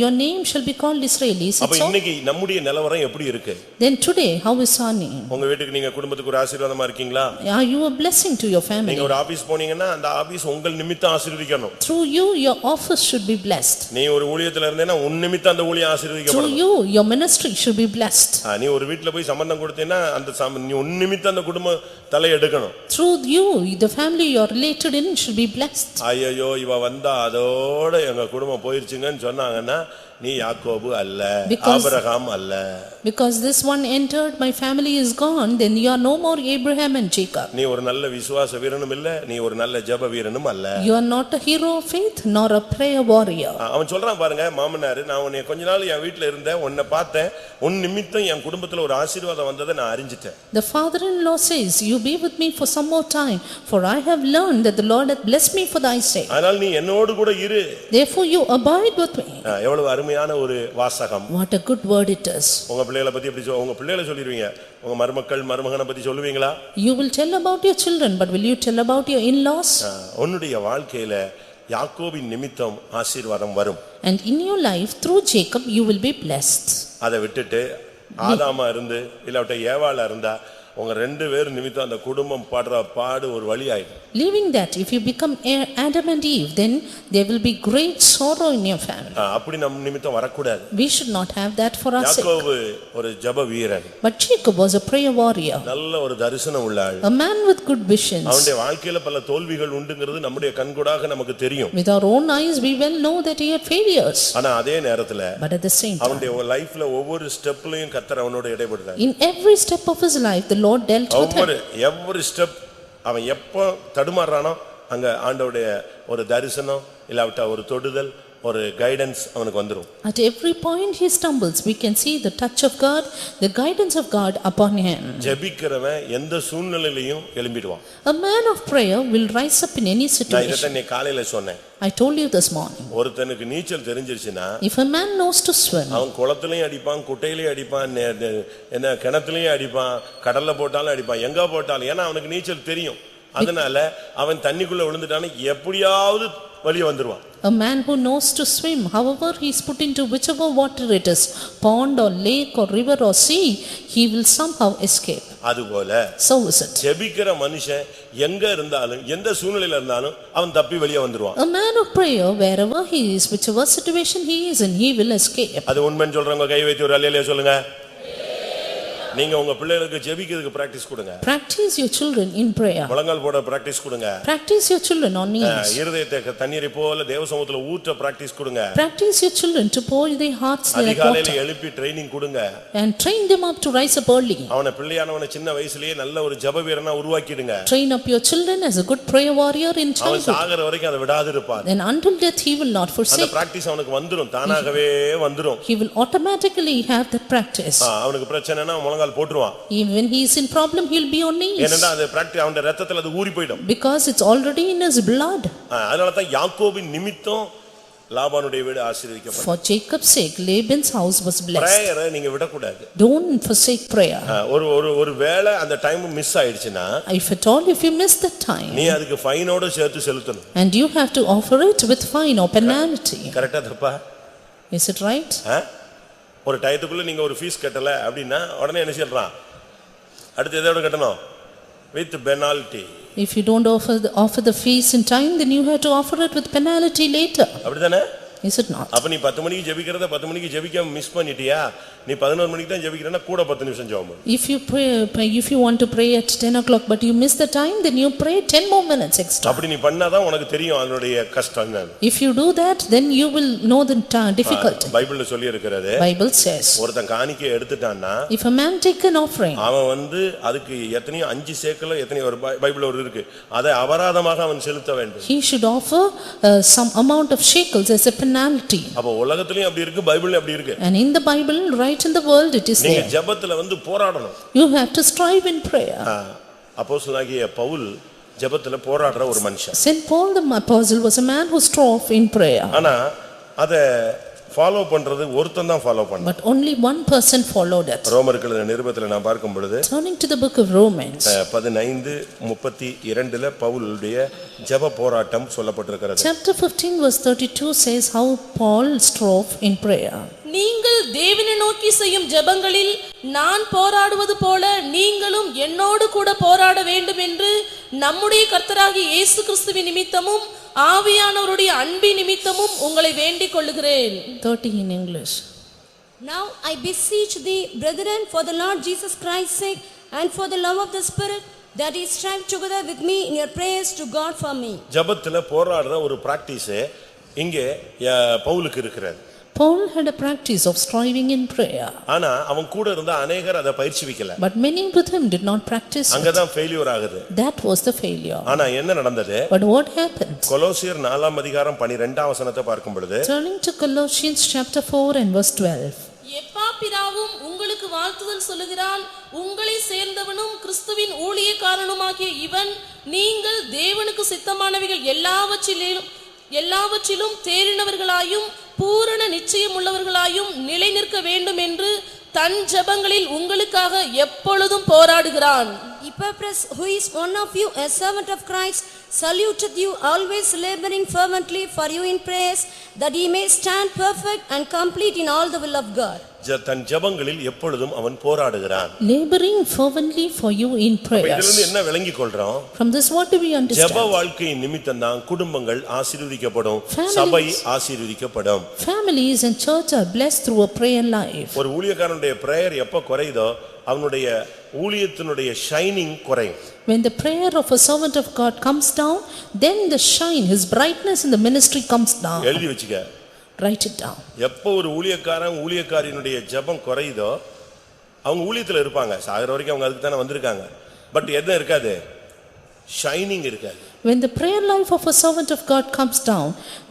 your name shall be called Israelis. அப்ப இன்னைக்கு நம்முடைய நிலவரம் எப்படி இருக்கு? Then today how is our name? உங்க வீட்டுக்கு நீங்க குடும்பத்துக்கு ஒரு ஆசீர்வாதமா இருக்கீங்களா? Are you a blessing to your family? நீங்க ஒரு ஆபீஸ் போனீங்கன்னா அந்த ஆபீஸ் உங்கள் நிமித்தம் ஆசீர்வதிக்கணும். Through you your office should be blessed. நீ ஒரு ஊழியத்துல இருந்தேனா உன் நிமித்தம் அந்த ஊழியம் ஆசீர்வதிக்கப்படும். Through you your ministry should be blessed. நீ ஒரு வீட்ல போய் சம்பந்தம் கொடுத்தேனா அந்த நீ உன் நிமித்தம் அந்த குடும்பம் தலை எடுக்கணும். Through you the family you are related in should be blessed. ஐயோ இவ வந்தா அதோட எங்க குடும்பம் போயிருச்சுங்கன்னு சொன்னாங்கன்னா நீ யாக்கோபு அல்ல, ஆபிரகாம் அல்ல. Because this one entered, my family is gone, then you are no more Abraham and Jacob. நீ ஒரு நல்ல விசுவாச வீரனும் இல்ல, நீ ஒரு நல்ல ஜெப வீரனும் அல்ல. You are not a hero of faith nor a prayer warrior. அவன் சொல்றான் பாருங்க, மாமனார் நான் உன்னை கொஞ்ச நாள் என் வீட்ல இருந்தேன், உன்னை பார்த்தேன், உன் நிமித்தம் என் குடும்பத்துல ஒரு ஆசீர்வாதம் வந்ததை நான் அறிஞ்சிட்டேன். The father-in-law says, you be with me for some more time, for I have learned that the Lord hath blessed me for thy sake. அதனால நீ என்னோடு கூட இரு. Therefore you abide with me. எவ்வளவு அருமையான ஒரு வாசகம். What a good word it is. உங்க பிள்ளைகளை பத்தி எப்படி உங்க பிள்ளைகளை சொல்லிடுவீங்க? உங்க மருமக்கள் மருமகனை பத்தி சொல்லுவீங்களா? You will tell about your children, but will you tell about your in-laws? உன்னுடைய வாழ்க்கையில யாக்கோபின் நிமித்தம் ஆசீர்வாதம் வரும். And in your life through Jacob you will be blessed. அதை விட்டுட்டு ஆதாமா இருந்து இல்லாட்ட ஏவாளா இருந்தா உங்க ரெண்டு பேர் நிமித்தம் அந்த குடும்பம் படுற பாடு ஒரு வழி ஆயிடும். Leaving that, if you become Adam and Eve, then there will be great sorrow in your family. அப்படி நம்ம நிமித்தம் வரக்கூடாது. We should not have that for our sake. யாக்கோபு ஒரு ஜெப வீரன். But Jacob was a prayer warrior. நல்ல ஒரு தரிசனம் உள்ள ஆள். A man with good visions. அவனுடைய வாழ்க்கையில பல தோல்விகள் உண்டுங்கிறது நம்முடைய கண்கூடாக நமக்கு தெரியும். With our own eyes we well know that he had failures. ஆனா அதே நேரத்துல But at the same time, அவனுடைய லைஃப்ல ஒவ்வொரு ஸ்டெப்லயும் கர்த்தர் அவனோட இடைபடுறார். in every step of his life the Lord dealt with him. every step அவன் எப்போ தடுமாறானோ அங்க ஆண்டவருடைய ஒரு தரிசனம் இல்லாவிட்டா ஒரு தொடுதல் ஒரு கைடன்ஸ் அவனுக்கு வந்துரும். At every point he stumbles, we can see the touch of God, the guidance of God upon him. ஜெபிக்கிறவன் எந்த சூழ்நிலையிலும் எழும்பிடுவான். A man of prayer will rise up in any நான் situation. இதை காலையில சொன்னேன். I told you this morning. ஒருத்தனுக்கு நீச்சல் தெரிஞ்சிருச்சுனா If a man knows to swim, அவன் குளத்திலயும் அடிப்பான், குட்டையிலயும் அடிப்பான், என்ன கிணத்துலயும் அடிப்பான், கடல்ல போட்டாலும் அடிப்பான், எங்க போட்டாலும், ஏன்னா அவனுக்கு நீச்சல் தெரியும். அதனால அவன் தண்ணிக்குள்ள விழுந்துட்டானே எப்படியாவது வெளியே வந்துருவான். A man who knows to swim, however he is put into whichever water it is, pond or lake or river or sea, he will somehow escape. அதுபோல So is it. ஜெபிக்கிற மனுஷன் எங்க இருந்தாலும் எந்த சூழ்நிலையில இருந்தாலும் அவன் தப்பி வெளியே வந்துருவான். A man of prayer, wherever he is, whichever situation he is in, he will escape. அது உண்மைன்னு சொல்றவங்க கை வைத்து ஒரு அல்லேலூயா சொல்லுங்க. நீங்க உங்க பிள்ளைகளுக்கு ஜெபிக்கிறதுக்கு பிராக்டீஸ் கொடுங்க. Practice your children in prayer. முழங்கால் போட பிராக்டீஸ் கொடுங்க. Practice your children on knees. இருதயத்தை தண்ணீரை போல தேவ சமூகத்துல ஊற்ற பிராக்டீஸ் கொடுங்க. Practice your children to pour their hearts like அதிகாலையில water. எழுப்பி ட்ரெய்னிங் கொடுங்க. And train them up to rise up early. அவனை பிள்ளையானவனை சின்ன வயசுலயே நல்ல ஒரு ஜெப வீரனா உருவாக்கிடுங்க. Train up your children as a good prayer warrior in அவன் childhood. சாகற வரைக்கும் அதை விடாது இருப்பான். Then until death he will not அந்த forsake. பிராக்டீஸ் அவனுக்கு வந்துரும், தானாகவே வந்துரும். He will automatically have that practice. அவனுக்கு பிரச்சனைனா முழங்கால் போட்டுருவான். Even when he is in problem, he will be on knees. ஏன்னா அது பிராக்டீஸ் அவனுடைய ரத்தத்துல அது ஊறி போய்டும். Because it's already in his blood. அதனால தான் யாக்கோபின் நிமித்தம் லாபானுடைய வீடு ஆசீர்வதிக்கப்பட்டது. For Jacob's sake, Laban's house was blessed. பிரேயரை நீங்க விடக்கூடாது. Don't forsake prayer. ஒரு வேளை அந்த டைம் மிஸ் ஆயிடுச்சுனா, If at all, if you miss the time, நீ அதுக்கு ஃபைனோட சேர்த்து செலுத்தணும். and you have to offer it with fine or penalty. கரெக்ட்டா தப்பா? Is it right? ஒரு டயத்துக்குள்ள நீங்க ஒரு ஃபீஸ் கட்டல அப்படினா உடனே என்ன செய்யறான்? அடுத்து எதோட கட்டணும்? With penalty. If you don't offer the fees in time, then you have to offer it with penalty later. அப்படிதானே? Is it not? அப்ப நீ 10 மணிக்கு ஜெபிக்கிறத 10 மணிக்கு ஜெபிக்காம மிஸ் பண்ணிட்டியா? நீ 11 மணிக்கு தான் ஜெபிக்கிறேன்னா கூட 10 நிமிஷம் ஜெபம் பண்ணு. If you want to pray at 10 o'clock but you miss the time, then you pray 10 more minutes extra. அப்படி நீ பண்ணாதான் உனக்கு தெரியும் அதனுடைய கஷ்டம் என்னன்னு. If you do that, then you will know the difficulty. பைபிள்ல சொல்லி இருக்கிறது. Bible says, ஒருத்தன் காணிக்கை எடுத்துட்டான்னா, if a man take an offering, அவன் அதுக்கு எத்தனையோ 5 சேக்கல எத்தனையோ ஒரு பைபிள்ல ஒரு இருக்கு. அதை அபராதமாக அவன் செலுத்த வேண்டும். he should offer some amount of shekels as a penalty. அப்ப உலகத்திலயும் அப்படி இருக்கு, பைபிள்ல அப்படி இருக்கு. And in the Bible, right in the world, it is நீங்க there. ஜெபத்துல போராடணும். You have to strive in prayer. அப்போஸ்தலனாகிய பவுல் ஜெபத்துல போராடுற ஒரு மனுஷன். Saint Paul the apostle was a man who strove in prayer. ஆனா அத ஃபாலோ பண்றது ஒருத்தன் தான் ஃபாலோ பண்ணான். But only one person followed it. ரோமர்கள் நிருபத்துல நான் பார்க்கும் பொழுது, Turning to the book of Romans, 15:32ல பவுலுடைய ஜெப போராட்டம் சொல்லப்பட்டிருக்கிறது. chapter 15 verse 32 says how Paul strove in prayer. நீங்கள் தேவனை நோக்கி செய்யும் ஜெபங்களில் நான் போராடுவது போல நீங்களும் என்னோடு கூட போராட வேண்டும் என்று நம்முடைய கர்த்தராகிய இயேசு கிறிஸ்துவின் நிமித்தமும் ஆவியானவருடைய அன்பின் நிமித்தமும் உங்களை வேண்டிக் கொள்ளுகிறேன். 30 in English. Now I beseech thee, brethren, for the Lord Jesus Christ's sake and for the love of the Spirit, that ye strive together with me in your prayers to God for me. ஜெபத்துல போராடுற ஒரு practice இங்கே பவுலுக்கு இருக்கிறது. Paul had a practice of striving in prayer. ஆனா அவன் கூட இருந்த अनेகர் அத பயிற்சி வைக்கல. But many with him did not practice. அங்க தான் ஃபெயிலியர் ஆகுது. That was the failure. ஆனா என்ன நடந்தது? But what happened? கொலோசியர் 4ஆம் அதிகாரம் 12ஆம் வசனத்தை பார்க்கும் பொழுது, Turning to Colossians chapter 4 and verse 12. எப்பாப்பிராவும் உங்களுக்கு வாழ்த்துதல் சொல்லுகிறான். உங்களை சேர்ந்தவனும் கிறிஸ்துவின் ஊழியக்காரனுமாகிய இவன் நீங்கள் தேவனுக்கு சித்தமானவைகள் எல்லாவற்றிலும் தேறினவர்களாயும் பூரண நிச்சயமுள்ளவர்களாயும் நிலை நிற்க வேண்டும் என்று தன் ஜெபங்களில் உங்களுக்காக எப்பொழுதும் போராடுகிறான். Epaphras, who is one of you, a servant of Christ, saluteth you, always laboring fervently for you in prayers, that ye may stand perfect and complete in all the will of God. தன் ஜெபங்களில் எப்பொழுதும் அவன் போராடுகிறான். Laboring fervently for you in prayers. இதிலிருந்து என்ன விளங்கிக் கொள்றோம்? From this what do we understand? ஜெப வாழ்க்கையின் நிமித்தம் தான் குடும்பங்கள் ஆசீர்வதிக்கப்படும், சபை ஆசீர்வதிக்கப்படும். Families and church are blessed through a prayer life. ஒரு ஊழியக்காரனுடைய பிரேயர் எப்ப குறையுதோ அவனுடைய ஊழியத்தினுடைய ஷைனிங் குறையும். When the prayer of a servant of God comes down, then the shine, his brightness in the ministry comes down. எழுதி வச்சுக்க. Write it down. எப்போ ஒரு ஊழியக்காரியினுடைய ஜெபம் குறையுதோ அவங்க ஊழியத்துல இருப்பாங்க, சாகர வரைக்கும் அவங்க அதுக்கு தானே வந்திருக்காங்க. பட் என்ன இருக்காது? ஷைனிங் இருக்காது. When the prayer life of a servant of God comes down,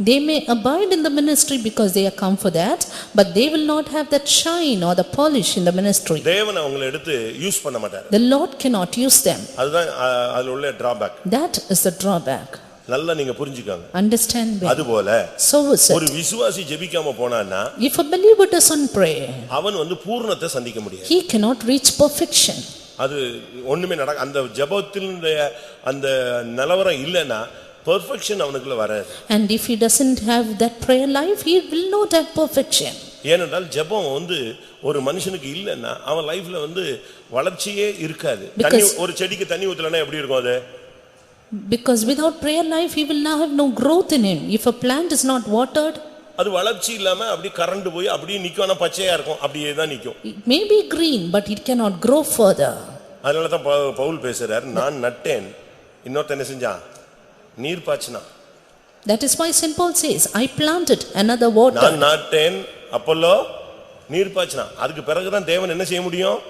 they may abide in the ministry because they are come for that, but they will not have that shine or the polish in the ministry. தேவன் அவங்களை எடுத்து use பண்ண மாட்டார். The Lord cannot use them. அதுதான் அதுல உள்ள drawback. That is the drawback. நல்லா நீங்க புரிஞ்சுக்கோங்க. Understand well. அதுபோல So is ஒரு it. விசுவாசி ஜெபிக்காம போனான்னா, If a believer doesn't pray, அவன் பூர்ணத்தை சந்திக்க முடியாது. he cannot reach perfection. அது ஒண்ணுமே அந்த ஜெபத்தினுடைய அந்த நிலவரம் இல்லைன்னா பெர்ஃபெக்ஷன் அவனுக்குள்ள வராது. And if he doesn't have that prayer life, he will not have perfection. ஏனென்றால் ஜெபம் ஒரு மனுஷனுக்கு இல்லன்னா அவன் லைஃப்ல வளர்ச்சியே இருக்காது. தண்ணி ஒரு செடிக்கு தண்ணி ஊத்தலனா எப்படி இருக்கும் அது? Because without prayer life he will now have no growth in him. If a plant is not watered, அது வளர்ச்சி இல்லாம அப்படி கரண்ட் போய் அப்படியே நிக்கும்னா பச்சையா இருக்கும், அப்படியே தான் நிக்கும். it may be green but it cannot grow further. அதனால தான் பவுல் பேசுறார், நான் நட்டேன் இன்னொருத்தன் என்ன செஞ்சான்? நீர் பாய்ச்சினான். That is why St. Paul says, I planted, another watered. நான் நட்டேன், அப்போலோ நீர் பாய்ச்சினான். அதுக்கு பிறகு தான் தேவன் என்ன செய்ய முடியும்?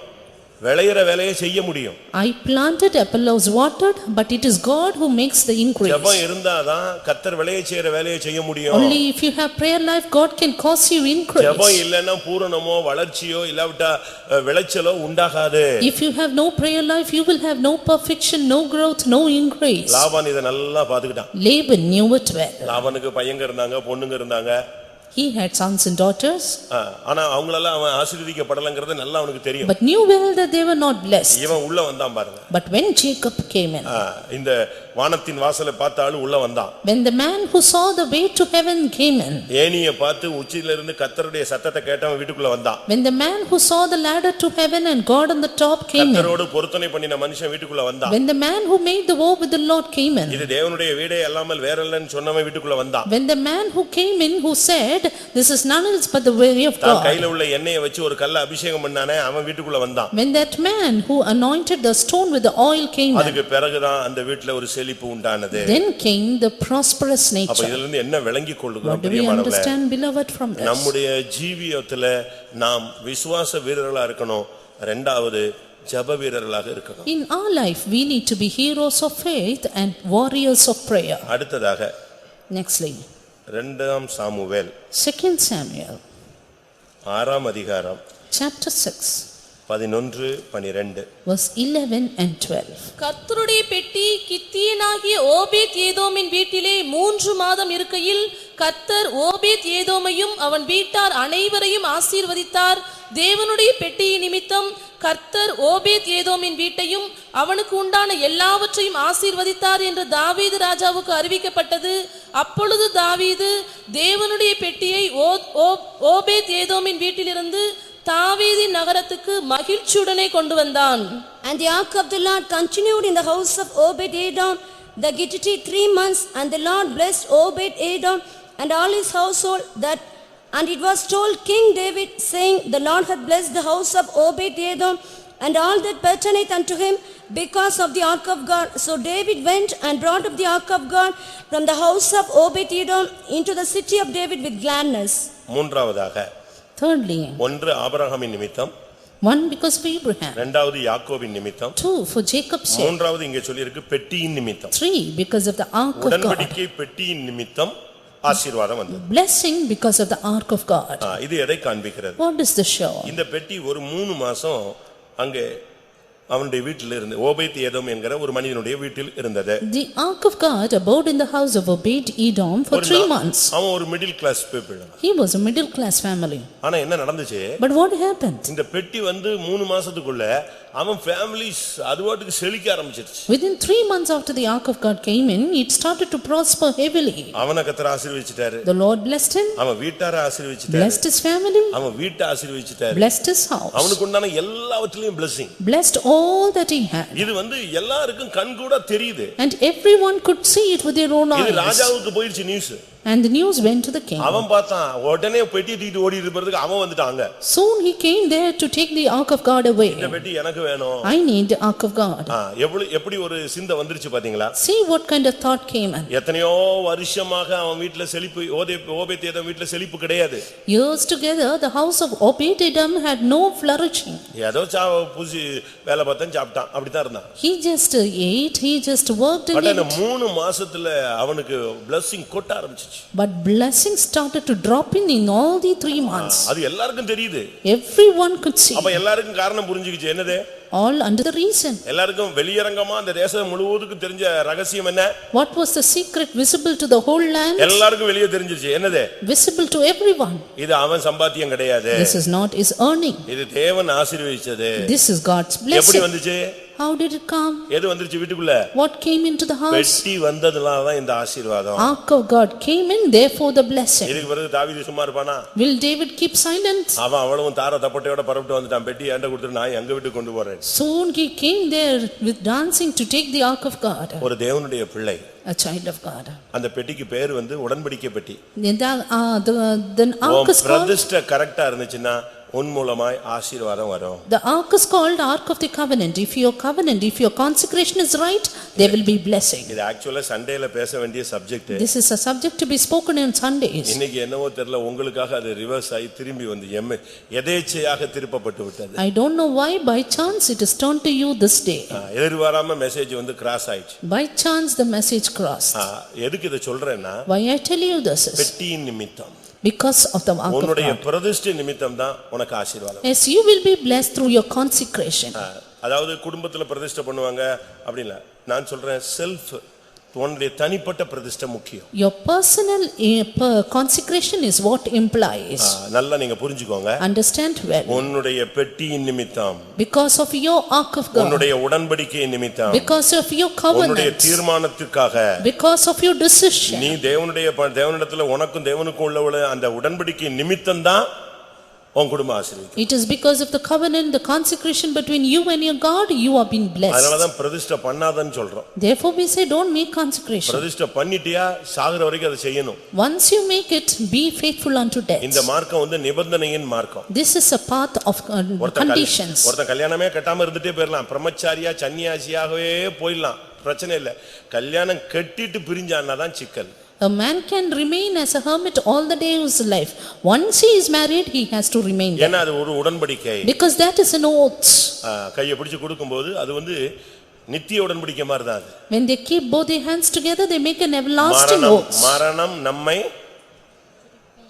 விளையிற வேலையை செய்ய முடியும். I planted, Apollos watered, but it is God who makes the increase. ஜெபம் இருந்தாதான் கர்த்தர் விளைய செய்யற வேலையை செய்ய முடியும். Only if you have prayer life, God can cause you increase. ஜெபம் இல்லன்னா பூரணமோ வளர்ச்சியோ இல்லாவிட்டா விளைச்சலோ உண்டாகாது. If you have no prayer life, you will have no perfection, no growth, no increase. Laban இத நல்லா பாத்துக்கிட்டான். Laban knew it well. லாபானுக்கு பையங்க இருந்தாங்க, பொண்ணுங்க இருந்தாங்க. He had sons and daughters. ஆனா அவங்களெல்லாம் அவன் ஆசீர்வதிக்கப்படலங்கிறது நல்லா அவனுக்கு தெரியும். But knew well that they were not blessed. இவன் உள்ள வந்தான் பாருங்க. But when Jacob came in, இந்த வானத்தின் வாசலை பார்த்த ஆளு உள்ள வந்தான். when the man who saw the way to heaven came in, ஏணியை பார்த்து உச்சியில இருந்து கர்த்தருடைய சத்தத்தை கேட்டவன் வீட்டுக்குள்ள வந்தான். when the man who saw the ladder to heaven and God on the top came in, கர்த்தரோடு பொருத்தனை பண்ணின மனுஷன் வீட்டுக்குள்ள வந்தான். when the man who made the vow with the Lord came in, இது தேவனுடைய வீடே அல்லாமல் வேறல்லன்னு சொன்னவன் வீட்டுக்குள்ள வந்தான். when the man who came in who said this is none else but the way of தான் God, கையில உள்ள எண்ணெயை வச்சு ஒரு கல்லை அபிஷேகம் பண்ணானே அவன் வீட்டுக்குள்ள வந்தான். when that man who anointed the stone with the oil came in, அதுக்கு பிறகுதான் அந்த வீட்டுல ஒரு செழிப்பு உண்டானது. then came the prosperous அப்ப nature. இதுல இருந்து என்ன விளங்கிக் கொள்கிறோம் What do we பிரியமானவர்களே? understand, beloved, from this? நம்முடைய ஜீவியத்துல நாம் விசுவாச வீரர்களா இருக்கணும். இரண்டாவது ஜெப வீரர்களாக இருக்கணும். In our life we need to be heroes of faith and warriors of prayer. அடுத்ததாக Nextly, 2 சாமுவேல் 2 Samuel 6 அதிகாரம் chapter 6 11 12. verse 11 and 12. கர்த்தருடைய பெட்டி கித்தியனாகிய ஓபேத் ஏதோமின் வீட்டிலே 3 மாதம் இருக்கையில் கர்த்தர் ஓபேத் ஏதோமையும் அவன் வீட்டார் அனைவரையும் ஆசீர்வதித்தார். தேவனுடைய பெட்டியின் நிமித்தம் கர்த்தர் ஓபேத் ஏதோமின் வீட்டையும் அவனுக்கு உண்டான எல்லாவற்றையும் ஆசீர்வதித்தார் என்று தாவீது ராஜாவுக்கு அறிவிக்கப்பட்டது. அப்பொழுது தாவீது தேவனுடைய பெட்டியை ஓபேத் ஏதோமின் வீட்டிலிருந்து தாவீதின் நகரத்துக்கு மகிழ்ச்சியுடனே கொண்டு வந்தான். And the ark of the Lord continued in the house of Obed-Edom the Gittite 3 months, and the Lord blessed Obed-Edom and all his household and it was told King David, saying, the Lord hath blessed the house of Obed-Edom and all that pertaineth unto him because of the ark of God. So David went and brought up the ark of God from the house of Obed-Edom into the city of David with gladness. மூன்றாவதாக, Thirdly, 1 ஆபிரகாமின் நிமித்தம், 1 because of Abraham, 2 யாக்கோபின் நிமித்தம், 2 for Jacob's sake, 3 இங்கே சொல்லியிருக்கு பெட்டியின் நிமித்தம். 3 because of the ark of God, உடன்படிக்கை பெட்டியின் நிமித்தம் ஆசீர்வாதம் வந்தது. blessing because of the ark of God. இது எதை காண்பிக்கிறது? What does this show? இந்த பெட்டி ஒரு 3 மாசம் அங்கே அவனுடைய வீட்டில் இருந்து ஓபேத் ஏதோம் என்கிற ஒரு மனிதனுடைய வீட்டில் இருந்தது. The ark of God abode in the house of Obed-Edom for 3 months. அவன் ஒரு middle class people. He was a middle class family. ஆனா என்ன நடந்துச்சு? But what happened? இந்த பெட்டி 3 மாசத்துக்குள்ள அவன் ஃபேமிலிஸ் அதுவாட்டுக்கு செழிக்க ஆரம்பிச்சிருச்சு. Within 3 months after the ark of God came in, it started to prosper heavily. அவனை கர்த்தர் ஆசீர்வதிச்சிட்டாரு. The Lord blessed him, அவன் வீட்டாரை ஆசீர்வதிச்சிட்டாரு. blessed his family, அவன் வீட்டை ஆசீர்வதிச்சிட்டாரு. blessed his house, அவனுக்கு உண்டான எல்லாவற்றிலும் blessing. blessed all that he had. இது எல்லாருக்கும் கண் கூட தெரியுது. And everyone could see it with their own இது eyes. ராஜாவுக்கு போயிடுச்சு news. And the news went to the king. அவன் பார்த்தான், உடனே பெட்டி தூக்கிட்டு ஓடி இருப்பறதுக்கு அவன் வந்துட்டாங்க. Soon he came there to take the ark of God away. இந்த பெட்டி எனக்கு வேணும். I need the ark of God. எப்படி ஒரு சிந்தை வந்துருச்சு பாத்தீங்களா? See what kind of thought came in. எத்தனையோ வருஷமாக அவன் வீட்ல செழிப்பு, ஓபேத் ஏதோம் வீட்ல செழிப்பு கிடையாது. Years together the house of Obed-Edom had no flourishing. ஏதோ பூசி வேலை பார்த்தேன் சாப்பிட்டான் அப்படிதான் இருந்தான். He just ate, he just worked and but அந்த ate. 3 மாசத்துல அவனுக்கு blessing கொட்ட ஆரம்பிச்சிச்சு. But blessings started to drop in all the 3 months. அது எல்லாருக்கும் தெரியுது. Everyone could see. அப்ப எல்லாருக்கும் காரணம் புரிஞ்சுக்கிச்சு. என்னது? All under the reason. எல்லாருக்கும் வெளியரங்கமா அந்த தேசம் முழுவதுக்கும் தெரிஞ்ச ரகசியம் என்ன? What was the secret visible to the whole land? எல்லாருக்கும் வெளியே தெரிஞ்சிருச்சு. என்னது? Visible to everyone. இது அவன் சம்பாத்தியம் கிடையாது. This is not his earning. இது தேவன் ஆசீர்வதிச்சது. This is God's எப்படி blessing. வந்துச்சு? How did it come? எது வந்துருச்சு வீட்டுக்குள்ள? What came into the house? பெட்டி வந்ததுனால தான் இந்த ஆசீர்வாதம். Ark of God came in, therefore the blessing. இதுக்கு பிறகு தாவீது சும்மா இருப்பானா? Will David keep silent? அவன் அவ்வளவும் தார தப்பட்டையோட பரப்பிட்டு வந்துட்டான். பெட்டி என்கிட்ட கொடுத்துட்டு நான் எங்க வீட்டுக்கு கொண்டு போறேன். Soon he came there with dancing to take the ark of God. ஒரு தேவனுடைய பிள்ளை, A child of God. அந்த பெட்டிக்கு பேர் வந்து உடன்படிக்கை பெட்டி. Then ark is called, பிரதிஷ்டை கரெக்டா இருந்துச்சுன்னா உன் மூலமாய் ஆசீர்வாதம் வரும். the ark is called Ark of the Covenant. If your covenant, if your consecration is right, there will be blessing. இது ஆக்சுவலா சண்டேல பேச வேண்டிய subject. This is a subject to be spoken on Sundays. இன்னைக்கு என்னவோ தெரியல உங்களுக்காக அது ரிவர்ஸ் ஆகி திரும்பி வந்து எதேச்சையாக திருப்பப்பட்டு விட்டது. I don't know why, by chance it is turned to you this day. எதிர்பாராம மெசேஜ் வந்து கிராஸ் ஆயிடுச்சு. By chance the message crossed. எதுக்கு இத சொல்றேன்னா, Why I tell you this is பெட்டியின் நிமித்தம், because of the ark of உன்னுடைய God. பிரதிஷ்டை நிமித்தம் தான் உனக்கு ஆசீர்வாதம். Yes, you will be blessed through your consecration. அதாவது குடும்பத்துல பிரதிஷ்டை பண்ணுவாங்க அப்படி இல்ல. நான் சொல்றேன் செல்ஃப், உன்னுடைய தனிப்பட்ட பிரதிஷ்டை முக்கியம். Your personal consecration is what implies. நல்லா நீங்க புரிஞ்சுக்கோங்க. Understand well. உன்னுடைய பெட்டியின் நிமித்தம், Because of your ark of God. உன்னுடைய உடன்படிக்கையின் நிமித்தம், Because of your உன்னுடைய covenant. தீர்மானத்துக்காக, Because of your decision. நீ தேவனிடத்துல உனக்கும் தேவனுக்கும் உள்ள அந்த உடன்படிக்கையின் நிமித்தம் தான் உன் குடும்பம் ஆசீர்வதிக்கும். It is because of the covenant, the consecration between you and your God, you are being blessed. அதனால தான் பிரதிஷ்டை பண்ணாதன்னு சொல்றோம். Therefore we say don't make consecration. பிரதிஷ்டை பண்ணிட்டியா சாகுற வரைக்கும் அதை செய்யணும். Once you make it, be faithful unto death. இந்த மார்க்கம் வந்து நிபந்தனையின் மார்க்கம். This is a path of conditions. ஒருத்தன் கல்யாணமே கட்டாம இருந்துட்டே போயிடலாம், பிரம்மச்சாரியா சன்னியாசியாகவே போயிடலாம், பிரச்சனை இல்ல. கல்யாணம் கட்டிட்டு பிரிஞ்சான்னா தான் சிக்கல். A man can remain as a hermit all the days of his life. Once he is married, he has to remain there. ஏன்னா அது ஒரு உடன்படிக்கை. Because that is an oath. கையை பிடிச்சு கொடுக்கும்போது அது வந்து நித்திய உடன்படிக்கை மாதிரி தான் அது. When they keep both their hands together, they make an everlasting oath. மரணம் நம்மை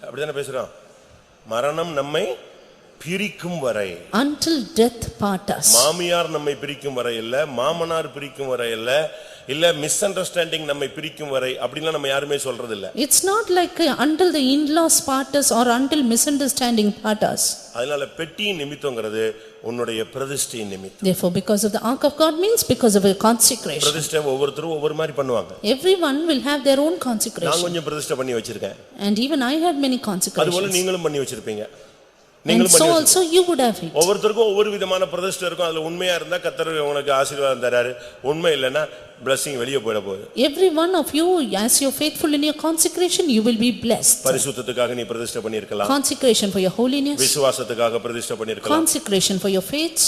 அப்படிதானே பேசுறோம், மரணம் நம்மை பிரிக்கும் வரை, Until death part us. மாமியார் நம்மை பிரிக்கும் வரை இல்ல, மாமனார் பிரிக்கும் வரை இல்ல, இல்ல மிஸ் அண்டர்ஸ்டாண்டிங் நம்மை பிரிக்கும் வரை அப்படிலாம் நம்ம யாருமே சொல்றது இல்ல. It's not like until the in-laws part us or until misunderstanding part us. அதனால பெட்டியின் நிமித்தம்ங்கிறது உன்னுடைய பிரதிஷ்டையின் நிமித்தம். Therefore, because of the ark of God means because of a consecration. பிரதிஷ்டை ஒவ்வொருத்தரும் ஒவ்வொரு மாதிரி பண்ணுவாங்க. Everyone will have their own நான் consecration. கொஞ்சம் பிரதிஷ்டை பண்ணி வச்சிருக்கேன். And even I had many அதுபோல consecrations. நீங்களும் பண்ணி வச்சிருப்பீங்க. And so also you would have it. ஒவ்வொருத்தருக்கும் ஒவ்வொரு விதமான பிரதிஷ்டை இருக்கும். அதுல உண்மையா இருந்தா கர்த்தர் உங்களுக்கு ஆசீர்வாதம் தராரு, உண்மை இல்லைன்னா blessing வெளியே போயிட போகுது. Every one of you, as you are faithful in your consecration, you will be blessed. பரிசுத்தத்துக்காக நீ பிரதிஷ்டை பண்ணியிருக்கலாம், Consecration for your holiness, விசுவாசத்துக்காக பிரதிஷ்டை பண்ணியிருக்கலாம், consecration for your faith,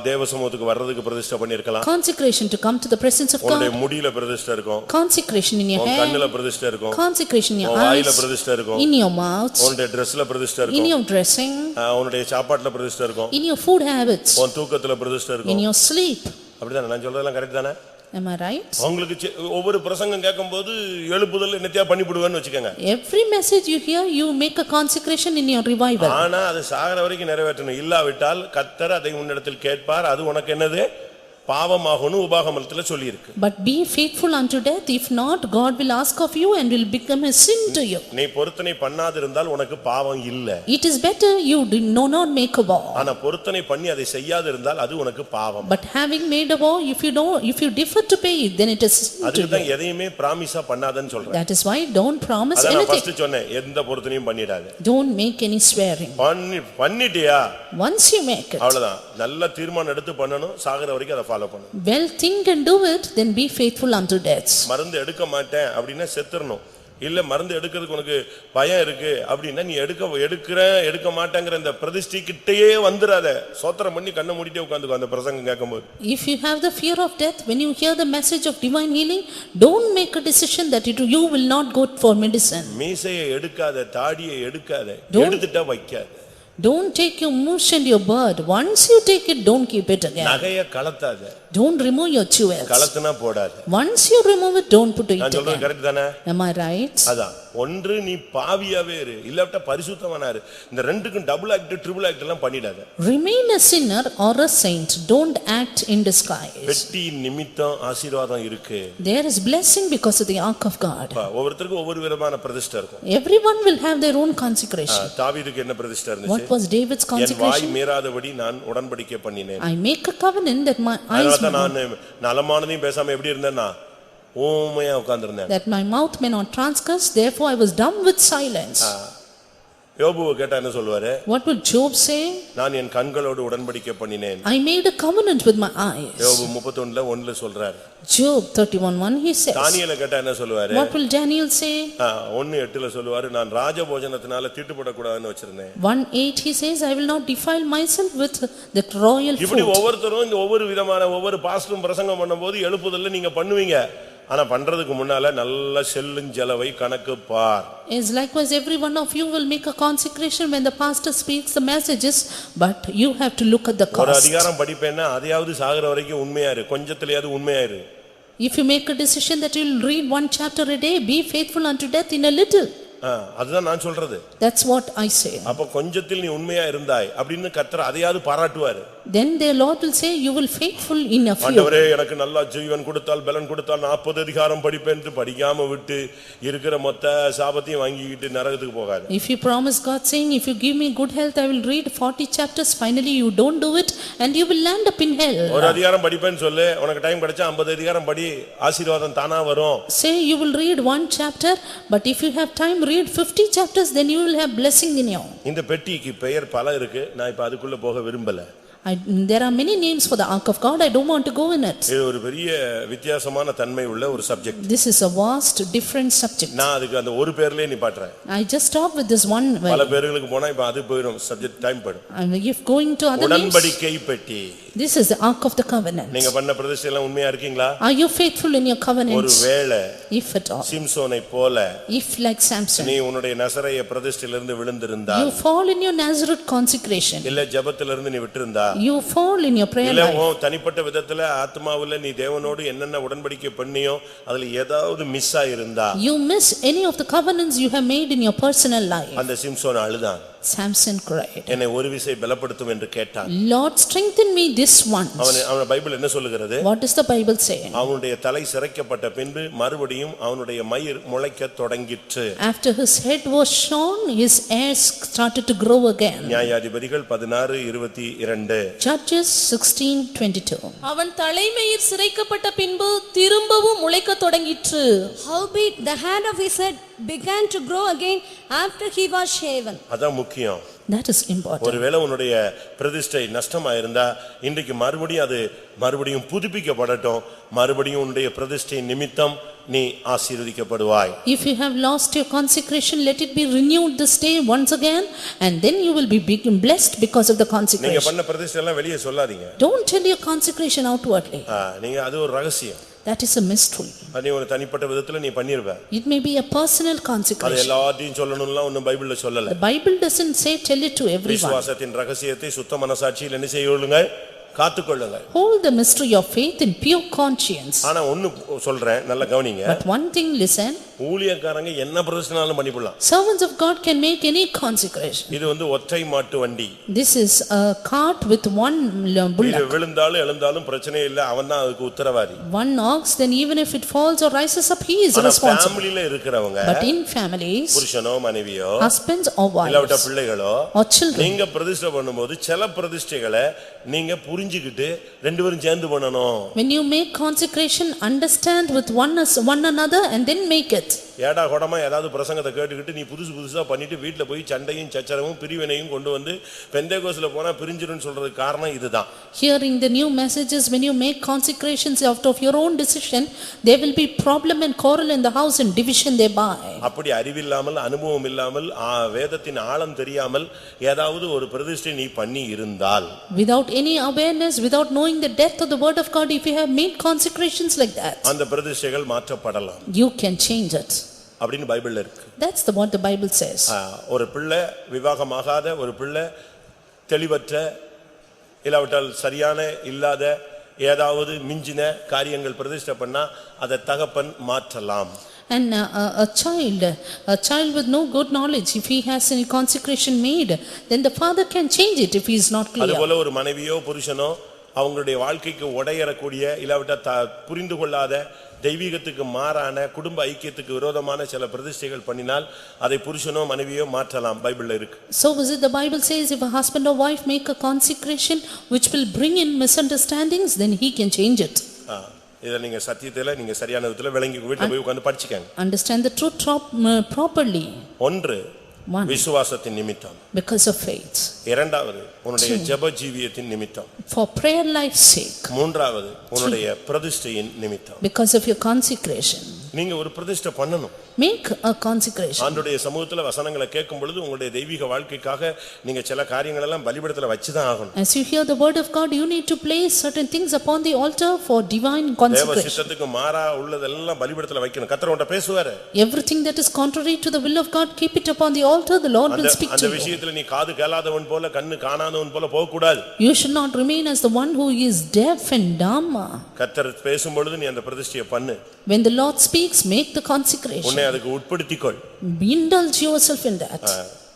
தேவ சமூகத்துக்கு வர்றதுக்கு பிரதிஷ்டை பண்ணியிருக்கலாம், consecration to come to the presence of உன்னுடைய God, முடியில பிரதிஷ்டை இருக்கும், consecration in your உன் hair, கண்ணுல பிரதிஷ்டை இருக்கும், consecration in your உன் வாயில eyes, பிரதிஷ்டை இருக்கும், in your mouth, உன்னுடைய ட்ரெஸ்ல பிரதிஷ்டை in இருக்கும், your dressing, உன்னுடைய சாப்பாட்டுல பிரதிஷ்டை இருக்கும், in your food habits, உன் தூக்கத்துல பிரதிஷ்டை in இருக்கும். your sleep. அப்படிதானே நான் சொல்றதெல்லாம் கரெக்ட் தானே? Am I right? உங்களுக்கு ஒவ்வொரு பிரசங்கம் கேட்கும்போது எழுப்புதல் என்னத்தையா பண்ணிவிடுவேன்னு வச்சுக்கோங்க. Every message you hear, you make a consecration in your revival. ஆனா அது சாகர வரைக்கும் நிறைவேற்றணும். இல்லாவிட்டால் கர்த்தர் அதை உன்னிடத்தில் கேட்பார், அது உனக்கு என்னது பாவமாகும்னு உபாகமத்துல சொல்லி இருக்கு. But be faithful unto death. If not, God will ask of you and will become a sin to you. நீ பொருத்தனை பண்ணாதிருந்தால் உனக்கு பாவம் இல்ல. It is better you do not make a vow. ஆனா பொருத்தனை பண்ணி அதை செய்யாதிருந்தால் அது உனக்கு பாவம். But having made a vow, if you defer to pay it, then it is sin to அதுக்கு தான் you. எதையுமே பிராமிஸா பண்ணாதன்னு சொல்றேன். That is why don't promise அத நான் anything. ஃபர்ஸ்ட் சொன்னேன், எந்த பொருத்தனையும் பண்ணிடாத. Don't make any swearing. பண்ணிட்டியா Once you make it, அவ்வளவுதான். நல்ல தீர்மானம் எடுத்து பண்ணணும், சாகர வரைக்கும் அதை ஃபாலோ பண்ணணும். well think and do it, then be faithful unto death. மருந்து எடுக்க மாட்டேன் அப்படின்னா செத்துறணும். இல்ல மருந்து எடுக்கிறதுக்கு உனக்கு பயம் இருக்கு அப்படின்னா நீ எடுக்க மாட்டேங்கிற இந்த பிரதிஷ்டைக்கிட்டே வந்துராத. சோத்திரம் பண்ணி கண்ணை மூடிட்டே உட்கார்ந்துக்கோ அந்த பிரசங்கம் கேட்கும்போது. If you have the fear of death, when you hear the message of divine healing, don't make a decision that you will not go for medicine. மீசையை எடுக்காத, தாடியை எடுக்காத, எடுத்துட்டா வைக்காத. Don't take your mousse and your bird. Once you take it, don't keep it again. நகைய கலத்தாத. Don't remove your jewels. கலத்துனா போடாத. Once you remove it, don't put it நான் சொல்றது again. கரெக்ட் தானே? Am I right? அதான் ஒன்று நீ பாவியாவே இரு, இல்லாவிட்டா பரிசுத்தவனா இரு. இந்த ரெண்டுக்கும் டபுள் ஆக்ட் ட்ரிபிள் ஆக்ட் எல்லாம் பண்ணிடாத. Remain a sinner or a saint, don't act in disguise. வெட்டி நிமித்தம் ஆசீர்வாதம் இருக்கு. There is blessing because of the ark of God. ஒவ்வொருத்தருக்கும் ஒவ்வொரு விதமான பிரதிஷ்டை இருக்கும். Everyone will have their own consecration. தாவீதுக்கு என்ன பிரதிஷ்டை இருந்துச்சு? What was David's N why consecration? மீறாதபடி நான் உடன்படிக்கை பண்ணினேன். I make a covenant that my eyes நான் நலமானதையும் பேசாம எப்படி இருந்தேன்னா ஊமையா உட்கார்ந்திருந்தேன். that my mouth may not transgress, therefore I was dumb with silence. யோபுவை கேட்டா என்ன சொல்வாரு? What would Job say? நான் என் கண்களோடு உடன்படிக்கை பண்ணினேன். I made a covenant with my eyes. யோபு 31:1 சொல்றாரு. Job 31:1 he says. தானியேலை கேட்டா என்ன சொல்வாரு? What will Daniel say? 1:8 சொல்வாரு, நான் ராஜபோஜனத்தினால தீட்டுப்படக்கூடாதுன்னு வச்சிருந்தேன். 1:8 he says, I will not defile myself with the royal இப்படி food. ஒவ்வொருத்தரும் இந்த ஒவ்வொரு விதமான ஒவ்வொரு பாஸ்டரும் பிரசங்கம் பண்ணும்போது எழுப்புதல்ல நீங்க பண்ணுவீங்க. ஆனா பண்றதுக்கு முன்னால நல்ல செல்லுஞ்சலவை கணக்கு பார். Is likewise every one of you will make a consecration when the pastor speaks the messages, but you have to look at the ஒரு cost. அதிகாரம் படிப்பேன்னா அதையாவது சாகுற வரைக்கும் உண்மையா இரு, கொஞ்சத்திலேயாவது உண்மையா இரு. If you make a decision that you will read one chapter a day, be faithful unto death in a little. அதுதான் நான் சொல்றது. That's what I say. அப்ப கொஞ்சத்தில் நீ உண்மையா இருந்தாய் அப்படின்னு கர்த்தர் அதையாவது பாராட்டுவாரு. Then the Lord will say, you will faithful in a few. ஆண்டவரே எனக்கு நல்லா ஜீவன் கொடுத்தால் பலன் கொடுத்தால் 40 அதிகாரம் படிப்பேன் என்று படிக்காம விட்டு இருக்கிற மொத்த சாபத்தையும் வாங்கிக்கிட்டு நரகத்துக்கு போகாத. If you promise God saying, if you give me good health, I will read 40 chapters, finally you don't do it and you will land up in hell. ஒரு அதிகாரம் படிப்பேன்னு சொல்லு, உனக்கு டைம் கிடைச்சா 50 அதிகாரம் படி, ஆசீர்வாதம் தானா வரும். Say you will read one chapter, but if you have time read 50 chapters, then you will have blessing in you. இந்த பெட்டிக்கு பெயர் பல இருக்கு, நான் இப்ப அதுக்குள்ள போக விரும்பல. There are many names for the ark of God, I don't want to go in it. இது ஒரு பெரிய வித்தியாசமான தன்மை உள்ள ஒரு subject. This is a vast different subject. நான் அதுக்கு அந்த ஒரு பேர்லயே நிப்பாட்றேன். I just stop with this one word. பல பேர்களுக்கு போனா இப்ப அது போயிடும், சப்ஜெக்ட் டைம் போய்டும். And if going to other names, உடன்படிக்கை பெட்டி. this is the ark of the covenant. நீங்க பண்ண பிரதிஷ்டை எல்லாம் உண்மையா இருக்கீங்களா? Are you faithful in your covenants? ஒருவேளை if at all, சிம்சோனை போல if like Samson, நீ உன்னுடைய நசரேய பிரதிஷ்டையிலிருந்து விழுந்திருந்தால், you fall in your Nazareth consecration, இல்ல ஜெபத்திலிருந்து நீ விட்டிருந்தா, you fall in your prayer இல்ல life, உன் தனிப்பட்ட விதத்துல ஆத்மாவுல நீ தேவனோடு என்னென்ன உடன்படிக்கை பண்ணியோ அதுல ஏதாவது மிஸ் ஆயிருந்தா, you miss any of the covenants you have made in your personal life. அந்த சிம்சோன் அழுதான். Samson cried, என்னை ஒரு விசை பலப்படுத்தும் என்று கேட்டான். Lord strengthen me this once. அவன் பைபிள் என்ன சொல்லுகிறது? What does the Bible say? அவனுடைய தலை சிரைக்கப்பட்ட பின்பு மறுபடியும் அவனுடைய மயிர் முளைக்க தொடங்கிற்று. After his head was shorn, his hair started to grow again. நியாயாதிபதிகள் 16:22. Judges 16:22. அவன் தலைமயிர் சிரைக்கப்பட்ட பின்பு திரும்பவும் முளைக்க தொடங்கிற்று. Howbeit the hair of his head began to grow again after he was shaven. அதான் முக்கியம். That is important. ஒருவேளை உன்னுடைய பிரதிஷ்டை நஷ்டமாயிருந்தா இன்றைக்கு மறுபடியும் புதுப்பிக்கப்படட்டும், மறுபடியும் உன்னுடைய பிரதிஷ்டை நிமித்தம் நீ ஆசீர்வதிக்கப்படுவாய். If you have lost your consecration, let it be renewed this day once again, and then you will be blessed because of the நீங்க consecration. பண்ண பிரதிஷ்டை எல்லாம் வெளியே சொல்லாதீங்க. Don't tell your consecration outwardly. நீங்க அது ஒரு ரகசியம். That is a mystery. அது ஒரு தனிப்பட்ட விதத்துல நீ பண்ணிருவ. It may be a personal அது consecration. எல்லாத்தையும் சொல்லணும்லாம் ஒண்ணும் பைபிள்ல சொல்லல. The Bible doesn't say tell it to everyone. விசுவாசத்தின் ரகசியத்தை சுத்த மனசாட்சியில் என்ன செய்யுங்க? காத்துக்கொள்ளுங்க. Hold the mystery of faith in pure conscience. ஆனா ஒன்னு சொல்றேன், நல்லா கவனிங்க. But one thing, listen. ஊழியக்காரங்க என்ன பிரதிஷ்டைனாலும் பண்ணிடலாம். Servants of God can make any consecration. இது ஒற்றை மாட்டு வண்டி. This is a cart with one bullock. விழுந்தாலும் எழுந்தாலும் பிரச்சனை இல்ல, அவன்தான் அதுக்கு உத்தரவாதி. One ox, then even if it falls or rises up, he is responsible. ஃபேமிலில இருக்கிறவங்க, But in families, புருஷனோ மனைவியோ, husbands or இல்ல wives, பிள்ளைகளோ, or children, நீங்க பிரதிஷ்டை பண்ணும்போது சில பிரதிஷ்டைகளை நீங்க புரிஞ்சுக்கிட்டு ரெண்டு பேரும் சேர்ந்து பண்ணணும். when you make consecration, understand with one another and then make it. ஏடா கொடமா ஏதாவது பிரசங்கத்தை கேட்டுக்கிட்டு நீ புதுசா பண்ணிட்டு வீட்டுல போய் சண்டையும் சச்சரவும் பிரிவினையும் கொண்டு வந்து பெந்தேகோஸ்ல போனா பிரிஞ்சிருன்னு சொல்றதுக்கு காரணம் இதுதான். Hearing the new messages, when you make consecrations out of your own decision, there will be problem and quarrel in the house and division thereby. அப்படி அறிவில்லாமல் அனுபவம் இல்லாமல் வேதத்தின் ஆழம் தெரியாமல் ஏதாவது ஒரு பிரதிஷ்டை நீ பண்ணி இருந்தால், without any awareness, without knowing the depth of the word of God, if you have made consecrations like that, அந்த பிரதிஷ்டைகள் மாற்றப்படலாம். you can change it. அப்படின்னு பைபிள்ல இருக்கு. That's what the Bible says. ஒரு பிள்ளை விவாகமாகாத ஒரு பிள்ளை தெளிவற்ற இல்லாவிட்டால் சரியான இல்லாத ஏதாவது மிஞ்சின காரியங்கள் பிரதிஷ்டை பண்ணா அதை தகப்பன் மாற்றலாம். And a child with no good knowledge, if he has any consecration made, then the father can change it if he is not clear. அதுபோல ஒரு மனைவியோ புருஷனோ அவங்களுடைய வாழ்க்கைக்கு உடையறக்கூடிய இல்லாவிட்டா புரிந்து கொள்ளாத தெய்வீகத்துக்கு மாறான குடும்ப ஐக்கியத்துக்கு விரோதமான சில பிரதிஷ்டைகள் பண்ணினால் அதை புருஷனோ மனைவியோ மாற்றலாம் பைபிள்ல இருக்கு. So is it the Bible says if a husband or wife make a consecration which will bring in misunderstandings, then he can change it. இத நீங்க சத்தியத்துல நீங்க சரியான விதத்துல விளங்கி வீட்ல போய் உட்கார்ந்து படிச்சுக்கங்க. Understand the truth properly. ஒன்று விசுவாசத்தின் நிமித்தம், because of faith. இரண்டாவது உன்னுடைய ஜெப ஜீவியத்தின் நிமித்தம், for prayer life's sake. மூன்றாவது உன்னுடைய பிரதிஷ்டையின் நிமித்தம், because of your consecration. நீங்க ஒரு பிரதிஷ்டை பண்ணணும். Make a consecration. ஆண்டவருடைய சமூகத்துல வசனங்களை கேட்கும் பொழுது உங்களுடைய தெய்வீக வாழ்க்கைக்காக நீங்க சில காரியங்கள் எல்லாம் பலிபீடத்துல வச்சு தான் ஆகணும். As you hear the word of God, you need to place certain things upon the altar for divine consecration. தேவ சித்தத்துக்கு மாறா உள்ளதெல்லாம் பலிபீடத்துல வைக்கணும். கர்த்தர் உன்கிட்ட பேசுவாரு. Everything that is contrary to the will of God, keep it upon the altar, the Lord will speak to you. அந்த விஷயத்துல நீ காது கேளாதவன் போல கண்ணு காணாதவன் போல போக கூடாது. You should not remain as the one who is deaf and dumb. கர்த்தர் பேசும் பொழுது நீ அந்த பிரதிஷ்டையை பண்ணு. When the Lord speaks, make the consecration. உன்னை அதுக்கு உட்படுத்திக்கொள். Indulge yourself in that.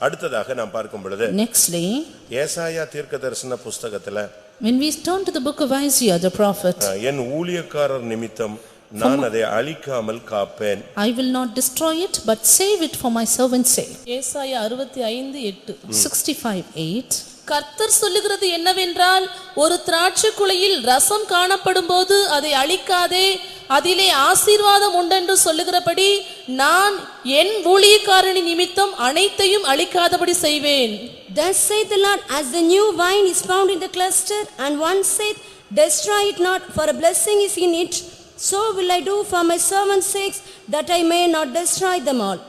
அடுத்ததாக நாம் பார்க்கும் பொழுது Nextly, ஏசாயா தீர்க்கதரிசன புத்தகத்துல when we turn to the book of Isaiah the prophet, என் ஊழியக்காரர் நிமித்தம் நான் அதை அழிக்காமல் காப்பேன். I will not destroy it but save it for my servant's sake. ஏசாயா 65:8. 65:8. கர்த்தர் சொல்லுகிறது என்னவென்றால், ஒரு திராட்சைக் குலையில் ரசம் காணப்படும்போது அதை அழிக்காதே, அதிலே ஆசீர்வாதம் உண்டென்று சொல்லுகிறபடி நான் என் ஊழியக்காரனின் நிமித்தம் அனைத்தையும் அழிக்காதபடி செய்வேன். Thus saith the Lord, as the new wine is found in the cluster, and one saith, destroy it not, for a blessing is in it, so will I do for my servants' sakes, that I may not destroy them all.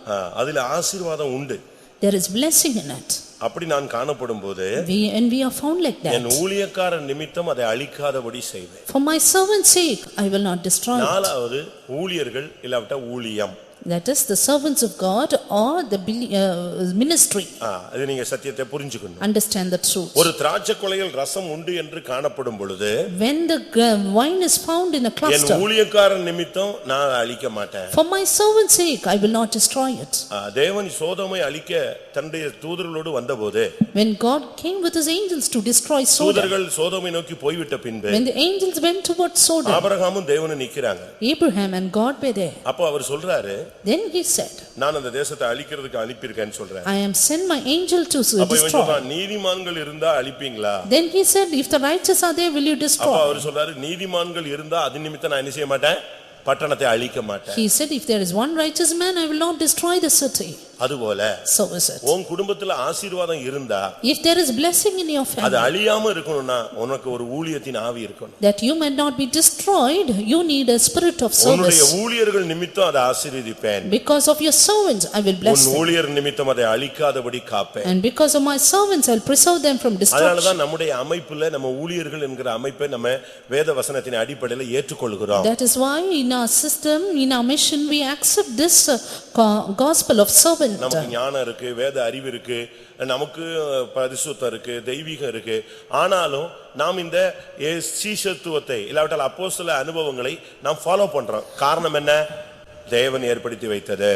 அதில ஆசீர்வாதம் உண்டு. There is blessing in it. அப்படி நான் காணப்படும்போது and we are found like that. என் ஊழியக்காரன் நிமித்தம் அதை அழிக்காதபடி செய்வேன். For my servant's sake I will not destroy it. நாலாவது ஊழியர்கள் இல்லாவிட்டா ஊழியம். That is the servants of God or the ministry. அது நீங்க சத்தியத்தை புரிஞ்சுக்கணும். Understand the truth. ஒரு திராட்சை குலையில் ரசம் உண்டு என்று காணப்படும் பொழுது when the wine is found in a cluster, என் ஊழியக்காரன் நிமித்தம் நான் அழிக்க மாட்டேன். For my servant's sake I will not destroy it. தேவன் சோதோமை அழிக்க தன்னுடைய தூதர்களோடு வந்தபோது when God came with his angels to destroy Sodom, தூதர்கள் சோதோமை நோக்கி போய்விட்ட பின்பு when the angels went towards Sodom, ஆபிரகாமும் தேவனும் நிக்கறாங்க. Abraham and God were there. அப்போ அவர் சொல்றாரு, then he said, நான் அந்த தேசத்தை அழிக்கிறதுக்கு அனுப்பியிருக்கேன்னு சொல்றேன். I am sent my angel to destroy. அப்ப நீதிமான்கள் இருந்தா அழிப்பீங்களா? Then he said, if the righteous are there, will you destroy? அப்ப அவர் சொல்றாரு, நீதிமான்கள் இருந்தா அது நிமித்தம் நான் என்ன செய்ய மாட்டேன், பட்டணத்தை அழிக்க மாட்டேன். He said, if there is one righteous man, I will not destroy the city. அதுபோல so is it. உன் குடும்பத்துல ஆசீர்வாதம் இருந்தா, if there is blessing in your family, அது அழியாம இருக்கணும்னா உனக்கு ஒரு ஊழியத்தின் ஆவி இருக்கணும். that you may not be destroyed, you need a spirit of service. உன்னுடைய ஊழியர்கள் நிமித்தம் அதை ஆசீர்வதிப்பேன். because of your servants I will bless them. உன் ஊழியர் நிமித்தம் அதை அழிக்காதபடி காப்பேன். and because of my servants I will preserve them from destruction. அதனால தான் நம்முடைய அமைப்புல நம்ம ஊழியர்கள் என்கிற அமைப்பை நம்ம வேத வசனத்தின் அடிப்படையில் ஏற்றுக்கொள்கிறோம். that is why in our system, in our mission, we accept this gospel of servant. நமக்கு ஞானம் இருக்கு, வேத அறிவு இருக்கு, நமக்கு பரிசுத்தம் இருக்கு, தெய்வீகம் இருக்கு. ஆனாலும் நாம் இந்த சீஷத்துவத்தை இல்லாவிட்டால் அப்போஸ்தல அனுபவங்களை நாம் ஃபாலோ பண்றோம். காரணம் என்ன? தேவன் ஏற்படுத்தி வைத்தது.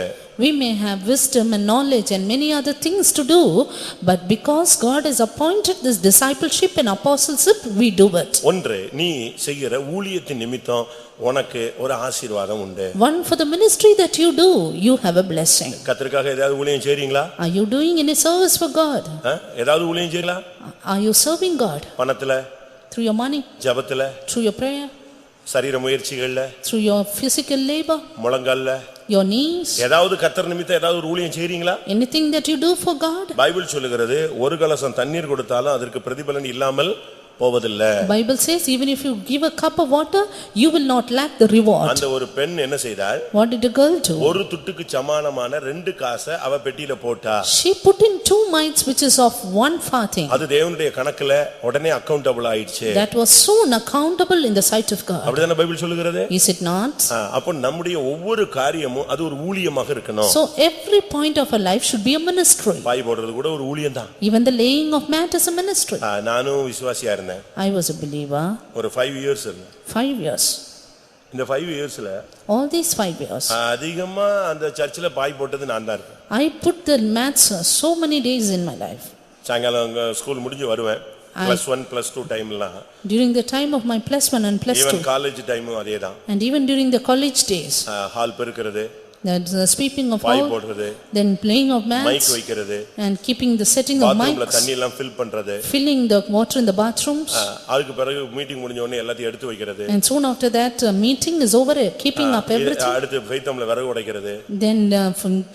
we may have wisdom and knowledge and many other things to do, but because God has appointed this discipleship and apostleship, we do it. ஒன்று, நீ செய்கிற ஊழியத்தின் நிமித்தம் உனக்கு ஒரு ஆசீர்வாதம் உண்டு. one, for the ministry that you do, you have a blessing. கர்த்தருக்காக ஏதாவது ஊழியம் செய்றீங்களா? are you doing any service for God? ஏதாவது ஊழியம் செய்றீங்களா? are you serving God? பணத்துல, through your money, ஜெபத்துல, through your prayer, சரீர முயற்சிகள்ல, through your physical labor, முழங்கால்ல, your knees, ஏதாவது கர்த்தர் நிமித்தம் ஏதாவது ஒரு ஊழியம் செய்றீங்களா? anything that you do for God? Bible சொல்லுகிறது, ஒரு கலசம் தண்ணீர் கொடுத்தாலும் அதற்கு பிரதிபலன் இல்லாமல் போவதில்லை. Bible says even if you give a cup of water, you will not lack the reward. அந்த ஒரு பெண் என்ன செய்தாள்? what did the girl do? ஒரு துட்டுக்கு சமானமான 2 காசை அவ பெட்டியில போட்டா. she put in 2 mites which is of 1 farthing. அது தேவனுடைய கணக்குல உடனே அக்கவுண்டபிள் ஆயிடுச்சு. that was soon accountable in the sight of God. அப்படிதானே பைபிள் சொல்லுகிறது? is it not? அப்ப நம்முடைய ஒவ்வொரு காரியமும் அது ஒரு ஊழியமாக இருக்கணும். so every point of our life should be a ministry. பாய் போடுறது கூட ஒரு ஊழியம் தான். even the laying of mat is a ministry. நானும் விசுவாசியா இருந்தேன். I was a believer. ஒரு 5 years இருந்தேன். 5 years. இந்த 5 இயர்ஸ்ல All these 5 years, அதிகமா அந்த சர்ச்சில் பாய் போட்டது நான் தான் இருக்கேன். I put the mats so many days in my life. சாயங்காலம் ஸ்கூல் முடிஞ்சு வருவேன், +1 +2 டைம்லாம். During the time of my +1 and +2. Even college டைமும் அதே தான். And even during the college days. Hall பெருக்கிறது, The sweeping of பாய் all, போடுறது, then playing of mic mats, வைக்கிறது, and keeping the setting of பாத்ரூம்ல mics, தண்ணி எல்லாம் ஃபில் பண்றது, filling the water in the bathrooms. அதுக்கு பிறகு மீட்டிங் முடிஞ்ச உடனே எல்லாத்தையும் எடுத்து வைக்கிறது, And soon after that, meeting is over, keeping up everything. அடுத்து ஃபெய்த்தம்ல விறகு உடைக்கிறது, Then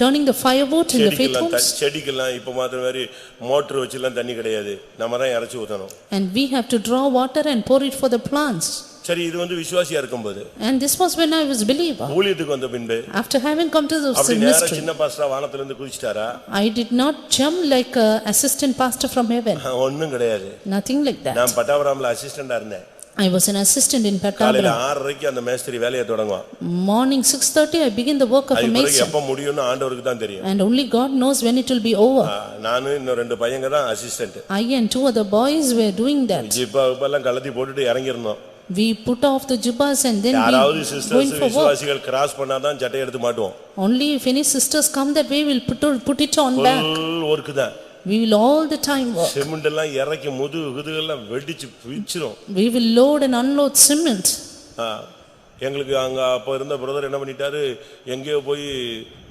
turning the firewood in the faith homes. செடிக்கெல்லாம் இப்ப மாதிரி மாதிரி மோட்டர் வச்சுலாம் தண்ணி கிடையாது, நம்ம தான் இறச்சி ஊத்தணும். And we have to draw water and pour it for the plants. சரி, இது விசுவாசியா இருக்கும்போது. And this was when I was a believer. ஊழியத்துக்கு வந்த பின்பு After having come to the அப்படி நேரா ministry, சின்ன பாஸ்டரா வானத்துல இருந்து குதிச்சிட்டாரா? I did not jump like a assistant pastor from heaven. ஒண்ணும் கிடையாது. Nothing like that. நான் பட்டாபுரம்ல அசிஸ்டண்டா இருந்தேன். I was an assistant in காலையில Pattabram. 6:30க்கு அந்த மேஸ்திரி வேலையை தொடங்குவான். Morning 6:30 I begin the work of a அது பிறகு mason. எப்ப முடியும்னு ஆண்டவருக்கு தான் தெரியும். And only God knows when it will be over. நானும் இன்னும் 2 பையங்க தான் assistant. I and 2 other boys were doing that. ஜிப்பாலாம் கலத்தி போட்டுட்டு இறங்கிரணும். We put off the jubbas and then யாராவது we sisters going for work. விசுவாசிகள் கிராஸ் பண்ணாதான் சட்டை எடுத்து மாட்டுவோம். Only if any sisters come that way we'll put it on back. Full work தான். We will all the time work. Cement எல்லாம் இறக்கி முதுகுதுகெல்லாம் வெடிச்சு பிச்சிரும். We will load and unload cement. எங்களுக்கு அங்க அப்ப இருந்த பிரதர் என்ன பண்ணிட்டாரு, எங்கேயோ போய்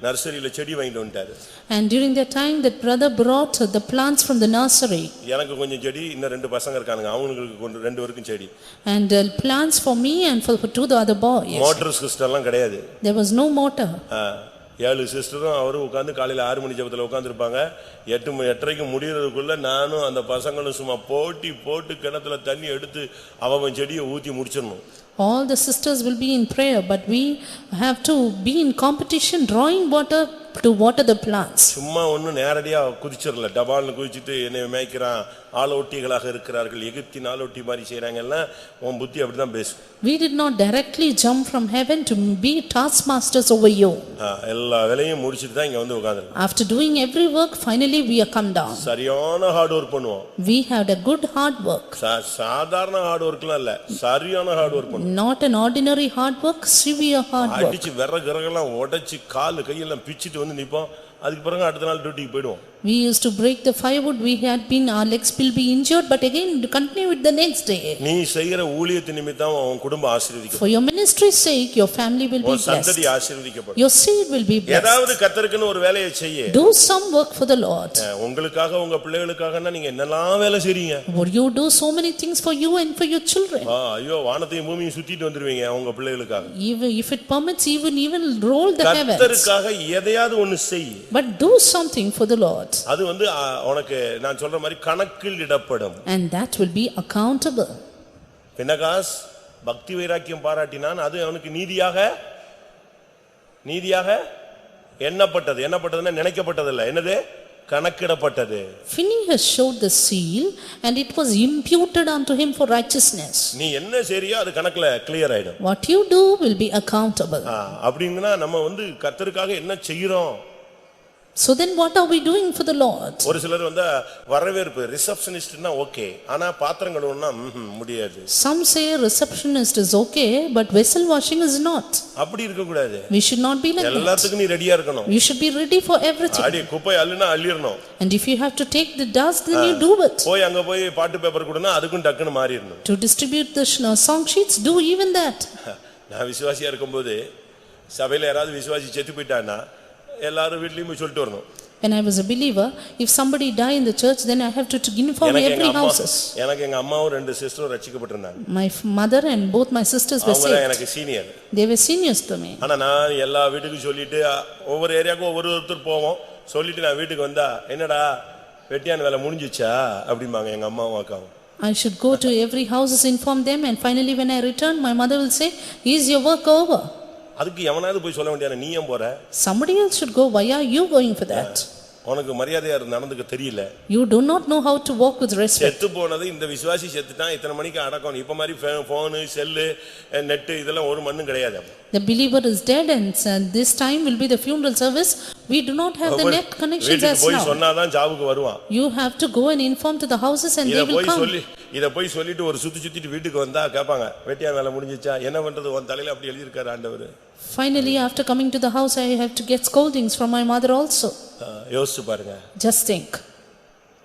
நர்சரியில செடி வாங்கிட்டு வந்துட்டாரு. And during that time that brother brought the plants from the nursery. எனக்கு கொஞ்சம் செடி, இன்னும் 2 பசங்க இருக்கானுங்க, அவங்களுக்கு 2 பேருக்கும் செடி. And plants for me and for 2 the other boys. Motor சிஸ்டம்லாம் கிடையாது. There was no motor. 7 சிஸ்டரும் அவரும் உட்கார்ந்து காலையில 6 மணி ஜெபத்துல உட்கார்ந்திருப்பாங்க. 8:30க்கு முடியறதுக்குள்ள நானும் அந்த பசங்களும் சும்மா போட்டு கிணத்துல தண்ணி எடுத்து அவன் செடியை ஊத்தி முடிச்சிடணும். All the sisters will be in prayer, but we have to be in competition drawing water to water the plants. சும்மா ஒண்ணும் நேரடியா குதிச்சிரல, டபால்னு குதிச்சிட்டு என்னை மேய்க்கிறான், ஆளோட்டிகளாக இருக்கிறார்கள், எகிப்தின் ஆளோட்டி மாதிரி செய்றாங்கல்ல, உன் புத்தி அப்படிதான் பேசு. We did not directly jump from heaven to be taskmasters over you. எல்லா வேலையும் முடிச்சிட்டு தான் இங்க உட்கார்ந்திருக்கோம். After doing every work, finally we are come down. சரியான ஹார்ட் ஒர்க் பண்ணுவோம். We had a good hard work. சாதாரண ஹார்ட் ஒர்க்லாம் இல்ல, சரியான ஹார்ட் ஒர்க் பண்ணுவோம். Not an ordinary hard work, severe hard work. அடிச்சு விறகுலாம் உடைச்சு கால் கையெல்லாம் பிச்சிட்டு நிப்போம். அதுக்கு பிறகு அடுத்த நாள் டியூட்டிக்கு போய்டுவோம். We used to break the firewood. We had been, our legs will be injured, but again to continue with the next day. நீ செய்யற ஊழியத்தின் நிமித்தம் உன் குடும்பம் ஆசீர்வதிக்கப்படும். For your ministry's sake, your family will be உன் சந்ததி blessed. ஆசீர்வதிக்கப்படும். Your seed will be blessed. ஏதாவது கர்த்தருக்குன்னு ஒரு வேலையை செய்ய. Do some work for the Lord. உங்களுக்காக உங்க பிள்ளைகளுக்காகனா நீங்க என்னெல்லாம் வேலை செய்றீங்க? Would you do so many things for you and for your children? ஐயோ, வானத்தையும் பூமியையும் சுத்திட்டு வந்துருவீங்க உங்க பிள்ளைகளுக்காக. Even if it permits, even roll the heavens. கர்த்தருக்காக எதையாவது ஒன்னு செய். But do something for the Lord. அது உனக்கு நான் சொல்ற மாதிரி கணக்கில் இடப்படும். And that will be accountable. பினகாஸ் பக்தி வைராக்கியம் பாராட்டினான், அது அவனுக்கு நீதியாக எண்ணப்பட்டதுன்னா நினைக்கப்பட்டதில்லை, என்னது கணக்கிடப்பட்டது. Phinehas showed the seal and it was imputed unto him for righteousness. நீ என்ன செய்றியோ அது கணக்குல கிளியர் ஆயிடும். What you do will be accountable. அப்படினா நம்ம கர்த்தருக்காக என்ன செய்றோம்? So then what are we doing for the Lord? ஒரு சிலர் வரவேற்பு ரிசப்ஷனிஸ்ட்னா ஓகே, ஆனா பாத்திரம் கழுவணும்னா முடியாது. Some say receptionist is okay, but vessel washing is not. அப்படி இருக்க கூடாது. We should not be like that. எல்லாத்துக்கும் நீ ரெடியா இருக்கணும். You should be ready for everything. அடி குப்பை அள்ளினா அள்ளிரணும். And if you have to take the dust, then you do it. போய் அங்க போய் பாட்டு பேப்பர் கொடுனா அதுக்கும் டக்குன்னு மாறிரணும். To distribute the song sheets, do even that. நான் விசுவாசியா இருக்கும்போது சபையில யாராவது விசுவாசி செத்து போயிட்டானா எல்லாரும் வீட்லயும் போய் சொல்லிட்டு வரணும். When I was a believer, if somebody die in the church, then I have to inform every houses. எனக்கு எங்க அம்மாவும் 2 சிஸ்டரும் ரட்சிக்கப்பட்டிருந்தாங்க. My mother and both my sisters were saved. அவங்க எனக்கு senior. They were seniors to me. ஆனா நான் எல்லா வீட்டுக்கும் சொல்லிட்டு ஒவ்வொரு ஏரியாவுக்கும் ஒவ்வொருத்தர் போவோம். சொல்லிட்டு நான் வீட்டுக்கு வந்தா என்னடா வெட்டியான வேலை முடிஞ்சிச்சா அப்படிம்பாங்க எங்க அம்மாவும் அக்காவும். I should go to every houses, inform them, and finally when I return, my mother will say, "Is your work over?" அதுக்கு எவனாவது போய் சொல்ல வேண்டியதானே, நீ ஏன் போற? Somebody else should go. Why are you going for that? உனக்கு மரியாதையா நடந்துக்க தெரியல. You do not know how to walk with respect. செத்து போனது இந்த விசுவாசி செத்துட்டான், இத்தனை மணிக்கு அடக்கம். இப்ப மாதிரி போன் செல் நெட் இதெல்லாம் ஒரு மண்ணும் கிடையாது. The believer is dead and this time will be the funeral service. We do not have the net connections as போய் now. சொன்னாதான் ஜாவுக்கு வருவான். You have to go and inform to the houses and they will come. இத போய் சொல்லிட்டு ஒரு சுத்திட்டு வீட்டுக்கு வந்தா கேட்பாங்க, வெட்டியா வேலை முடிஞ்சிச்சா? என்ன பண்றது, உன் தலையில அப்படி எழுதி இருக்காரு ஆண்டவர். Finally, after coming to the house, I have to get scoldings from my mother also. யோசிச்சு பாருங்க. Just think.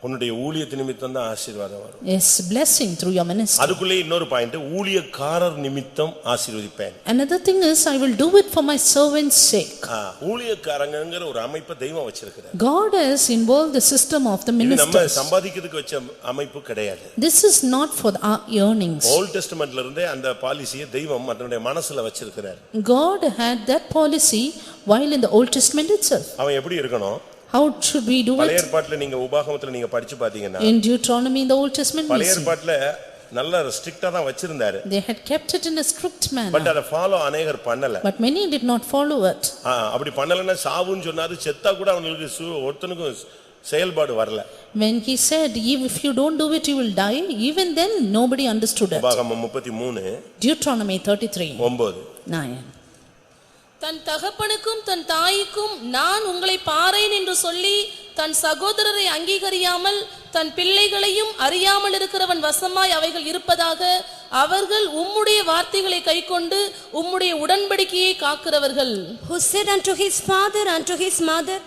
உன்னுடைய ஊழியத்து நிமித்தம் தான் ஆசீர்வாதம் வரும். Yes, blessing through your ministry. அதுக்குள்ளே இன்னொரு பாயிண்ட், ஊழியக்காரர் நிமித்தம் ஆசீர்வதிப்பேன். Another thing is, I will do it for my servants' sake. ஊழியக்காரங்கங்கற ஒரு அமைப்பை தெய்வம் வச்சிருக்கார். God has involved the system of the ministers. நம்ம சம்பாதிக்கிறதுக்கு வச்ச அமைப்பு கிடையாது. This is not for our earnings. Old டெஸ்டமென்ட்ல இருந்தே அந்த பாலிசியை தெய்வம் தன்னுடைய மனசுல வச்சிருக்கார். God had that policy while in the Old Testament itself. அவன் எப்படி இருக்கணும்? How should we do பழைய it? ஏற்பாட்டுல நீங்க உபாகமத்துல நீங்க படிச்சு பாத்தீங்கன்னா, In Deuteronomy in the Old Testament, பழைய ஏற்பாட்டுல நல்ல ஸ்ட்ரிக்ட்டா தான் வச்சிருந்தாரு. they had kept it in a strict manner. But அத ஃபாலோ அநேகர் பண்ணல. But many did not follow it. அப்படி பண்ணலன்னா சாவுன்னு சொன்னாரு, செத்தா கூட அவங்களுக்கு ஒருத்தனுக்கும் செயல்பாடு வரல. When he said, if you don't do it, you will die, even then nobody understood it. உபாகமம் 33 Deuteronomy 33:9. தன் தகப்பனுக்கும் தன் தாய்க்கும் நான் உங்களை பாரேன் என்று சொல்லி தன் சகோதரரை அங்கீகரியாமல் தன் பிள்ளைகளையும் அறியாமல் இருக்கிறவன் வசமாய் அவைகள் இருப்பதாக அவர்கள் உம்முடைய வார்த்தைகளை கைக்கொண்டு உம்முடைய உடன்படிக்கையை காக்கிறவர்கள். Who said unto his father and to his mother,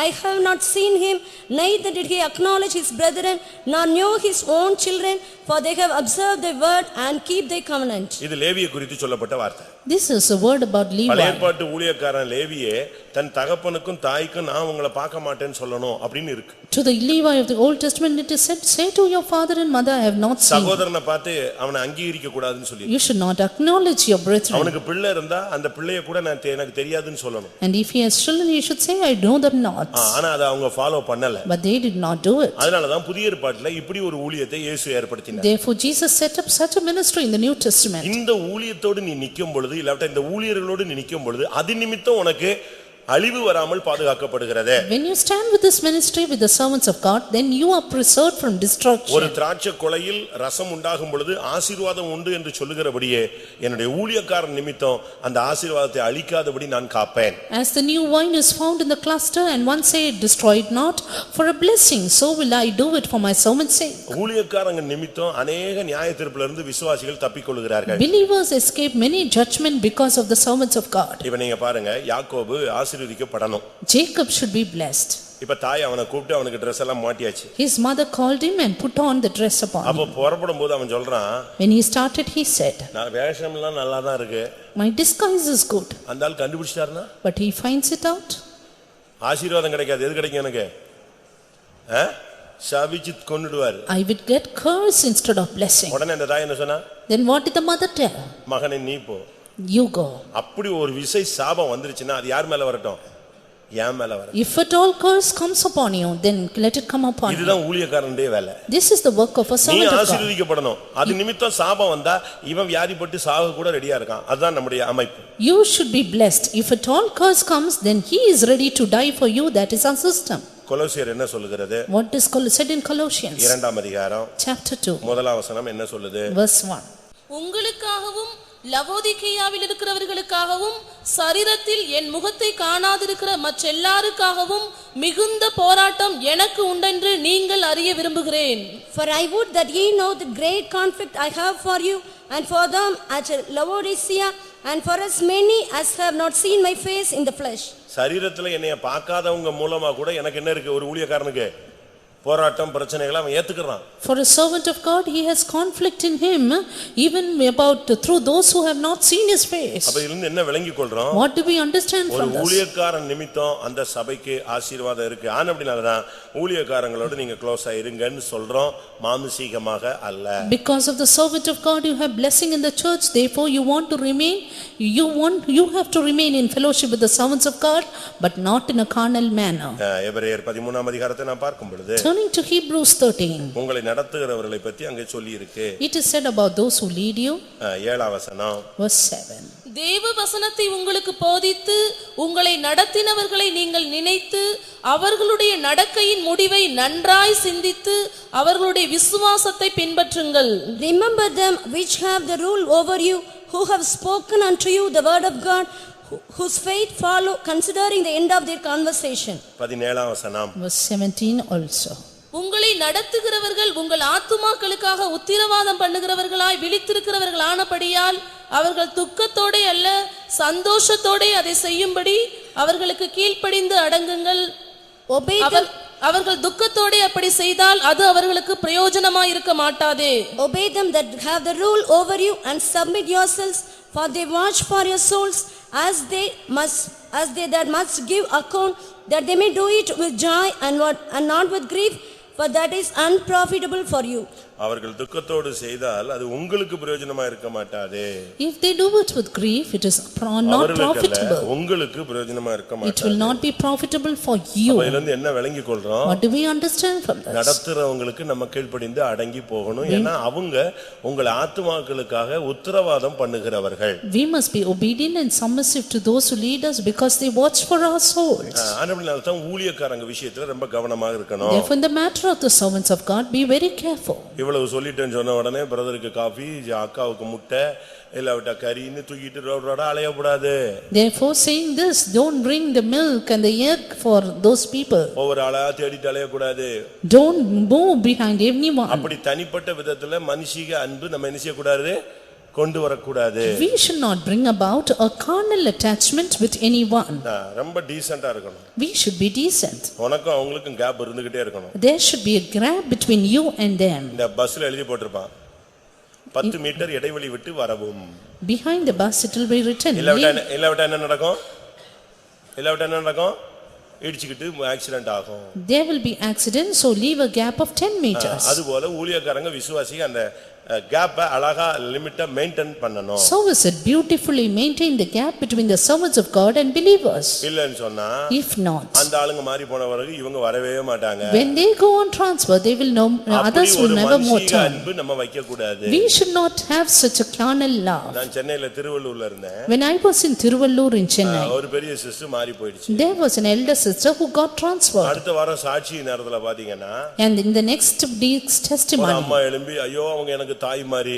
I have not seen him, neither did he acknowledge his brethren, nor knew his own children, for they have observed thy word and keep thy covenant. இது லேவியை குறித்து சொல்லப்பட்ட வார்த்தை. This is a word about Levi. பழைய ஏற்பாட்டு ஊழியக்காரன் லேவியே தன் தகப்பனுக்கும் தாய்க்கும் நான் உங்களை பார்க்க மாட்டேன்னு சொல்லணும் அப்படின்னு இருக்கு. To the Levi of the Old Testament it is said, say to your father and mother, I have not seen. சகோதரனை பார்த்து அவனை அங்கீகரிக்க கூடாதுன்னு சொல்லி. You should not acknowledge your brethren. அவனுக்கு பிள்ளை இருந்தா அந்த பிள்ளைய கூட எனக்கு தெரியாதுன்னு சொல்லணும். And if he has children, he should say, I know them not. ஆனா அத அவங்க ஃபாலோ பண்ணல. But they did not do it. அதனால தான் புதிய ஏற்பாட்டுல இப்படி ஒரு ஊழியத்தை இயேசு ஏற்படுத்தினார். Therefore Jesus set up such a ministry in the New Testament. இந்த ஊழியத்தோடு நீ நிக்கும் பொழுது, இல்லாட்ட இந்த ஊழியர்களோடு நீ நிக்கும் பொழுது, அது நிமித்தம் உனக்கு அழிவு வராமல் பாதுகாக்கப்படுகிறது. When you stand with this ministry with the servants of God, then you are preserved from destruction. ஒரு திராட்சை கொலையில் ரசம் உண்டாகும் பொழுது ஆசீர்வாதம் உண்டு என்று சொல்லுகிறபடியே என்னுடைய ஊழியக்காரன் நிமித்தம் அந்த ஆசீர்வாதத்தை அழிக்காதபடி நான் காப்பேன். As the new wine is found in the cluster and one say destroyed not, for a blessing, so will I do it for my servant's sake. ஊழியக்காரங்க நிமித்தம் அநேக நியாயத்தீர்ப்பிலிருந்து விசுவாசிகள் தப்பிக்கொள்கிறார்கள். Believers escape many judgment because of the servants of God. இப்ப நீங்க பாருங்க, யாக்கோபு ஆசீர்வதிக்கப்படணும். Jacob should be blessed. இப்ப தாய் அவனை கூப்பிட்டு அவனுக்கு Dress எல்லாம் மாட்டியாச்சு. His mother called him and put on the dress upon him. அப்ப புறப்படும்போது அவன் சொல்றான், When he started, he said, நான் வேஷம் எல்லாம் நல்லா தான் இருக்கு. my disguise is good. அந்த ஆள் கண்டுபிடிச்சாருன்னா, But he finds it out. ஆசீர்வாதம் கிடைக்காது. எது கிடைக்கும் எனக்கு? சபிச்சு கொன்னுடுவார். I would get curse instead of blessing. உடனே அந்த தாய் என்ன சொன்னா? Then what did the mother tell? மகனே நீ போ. You go. அப்படி ஒரு விசை சாபம் வந்துருச்சுன்னா அது யார் மேல வரட்டும்? என் மேல வரட்டும். If at all curse comes upon you, then let it come upon you. இதுதான் ஊழியக்காரனுடைய வேலை. This is the work of a நீ servant of God. ஆசீர்வதிக்கப்படணும். அது நிமித்தம் சாபம் வந்தா இவன் வியாதிப்பட்டு சாக கூட ரெடியா இருக்கான். அதுதான் நம்முடைய அமைப்பு. You should be blessed. If at all curse comes, then he is ready to die for you. That is our system. கொலோசியர் என்ன சொல்லுகிறது? What is said in Colossians? 2ஆம் அதிகாரம் Chapter 2. முதலாம் வசனம் என்ன சொல்லுது? Verse 1. உங்களுக்காகவும் லவோதிக்கேயாவில் இருக்கிறவர்களுக்காகவும் சரீரத்தில் என் முகத்தை காணாதிருக்கிற மற்றெல்லாருக்காகவும் மிகுந்த போராட்டம் எனக்கு உண்டென்று நீங்கள் அறிய விரும்புகிறேன். For I would that ye know the great conflict I have for you and for them at Laodicea and for as many as have not seen my face in the flesh. சரீரத்துல என்னைய பார்க்காதவங்க மூலமா கூட எனக்கு என்ன இருக்கு? ஒரு ஊழியக்காரனுக்கு போராட்டம் பிரச்சனைகளை அவன் ஏத்துக்கறான். For a servant of God, he has conflict in him, even about through those who have not seen his face. அப்ப இதிலிருந்து என்ன விளங்கிக் கொள்றோம்? What do we understand ஒரு from this? ஊழியக்காரன் நிமித்தம் அந்த சபைக்கு ஆசீர்வாதம் இருக்கு. அப்படினாலதான் ஊழியக்காரங்களோட நீங்க க்ளோஸா இருங்கன்னு சொல்றோம், மாம்சீகமாக அல்ல. Because of the servant of God, you have blessing in the church. Therefore, you want to remain. You have to remain in fellowship with the servants of God, but not in a carnal manner. எபிரேயர் 13ஆம் அதிகாரத்தை நான் பார்க்கும் பொழுது, Turning to Hebrews 13. உங்களை நடத்துகிறவர்களை பற்றி அங்கே சொல்லி இருக்கு. It is said about those who lead you. 7ஆம் வசனம். Verse 7. தேவ வசனத்தை உங்களுக்கு போதித்து உங்களை நடத்தினவர்களை நீங்கள் நினைத்து அவர்களுடைய நடக்கையின் முடிவை நன்றாய் சிந்தித்து அவர்களுடைய விசுவாசத்தை பின்பற்றுங்கள். Remember them which have the rule over you, who have spoken unto you the word of God, whose faith follow, considering the end of their conversation. 17ஆம் வசனம். Verse 17 also. உங்களை நடத்துகிறவர்கள் உங்கள் ஆத்துமாக்களுக்காக உத்திரவாதம் பண்ணுகிறவர்களாய் விழித்திருக்கிறவர்கள் ஆனபடியால் அவர்கள் துக்கத்தோடே அல்ல சந்தோஷத்தோடே அதை செய்யும்படி அவர்களுக்கு கீழ்ப்படிந்து அடங்குங்கள். அவர்கள் துக்கத்தோடே அப்படி செய்தால் அது அவர்களுக்கு பிரயோஜனமாய் இருக்க மாட்டாதே. Obey them that have the rule over you and submit yourselves, for they watch for your souls as they that must give account, that they may do it with joy and not with grief, for that is unprofitable for you. அவர்கள் துக்கத்தோடு செய்தால் அது உங்களுக்கு பிரயோஜனமா இருக்க மாட்டாதே. If they do it with grief, it is not profitable. உங்களுக்கு பிரயோஜனமா இருக்க மாட்டாதே. It will not be profitable for you. அப்ப இதிலிருந்து என்ன விளங்கிக் கொள்றோம்? What do we understand from this? நடத்துறவங்களுக்கு நம்ம கீழ்ப்படிந்து அடங்கி போகணும். ஏன்னா அவங்க உங்கள் ஆத்துமாக்களுக்காக உத்தரவாதம் பண்ணுகிறவர்கள். We must be obedient and submissive to those who lead us because they watch for our souls. அதனால தான் ஊழியக்காரங்க விஷயத்துல ரொம்ப கவனமாக இருக்கணும். Therefore, in the matter of the servants of God, be very careful. இவ்வளவு சொல்லிட்டேன்னு சொன்ன உடனே பிரதருக்கு காபி, அக்காவுக்கு முட்டை, இல்லாவிட்டா கறின்னு தூக்கிட்டு ரோட அலையக்கூடாது. Therefore, saying this, don't bring the milk and the egg for those people. ஒவ்வொரு ஆளா தேடிட்டு அலையக்கூடாது. Don't move behind anyone. அப்படி தனிப்பட்ட விதத்துல மனுஷிக அன்பு நம்ம என்ன செய்யக்கூடாது, கொண்டு வரக்கூடாது. We should not bring about a carnal attachment with anyone. ரொம்ப டீசென்ட்டா இருக்கணும். We should be decent. உனக்கும் அவங்களுக்கும் கேப் இருந்துகிட்டே இருக்கணும். There should be a gap between you and them. இந்த பஸ்ல எழுதி போட்டிருப்பான் 10 மீட்டர் இடைவெளி விட்டு வரவும். Behind the bus it will be written. இல்லாவிட்டா என்ன நடக்கும்? இடிச்சிக்கிட்டு ஆக்சிடென்ட் ஆகும். There will be accidents, so leave a gap of 10 meters. அதுபோல ஊழியக்காரங்க விசுவாசிங்க அந்த கேப்ப அழகா லிமிட்டா மெயின்டைன் பண்ணணும். So is it beautifully maintain the gap between the servants of God and believers. இல்லன்னு சொன்னா If not, அந்த ஆளுங்க மாறி போனவர்கள் இவங்க வரவே மாட்டாங்க. when they go on transfer, they will know, others will never more turn. அன்பு நம்ம வைக்க கூடாது. We should not have such a carnal love. நான் சென்னையில திருவள்ளூர்ல இருந்தேன். When I was in Tiruvallur in Chennai, ஒரு பெரிய சிஸ்டர் மாறி போயிடுச்சு. there was an elder sister who got transferred. அடுத்த வாரம் சாட்சி நேரத்துல பாத்தீங்கன்னா, And in the next week's testimony, அம்மா எழும்பி ஐயோ அவங்க எனக்கு தாய் மாதிரி,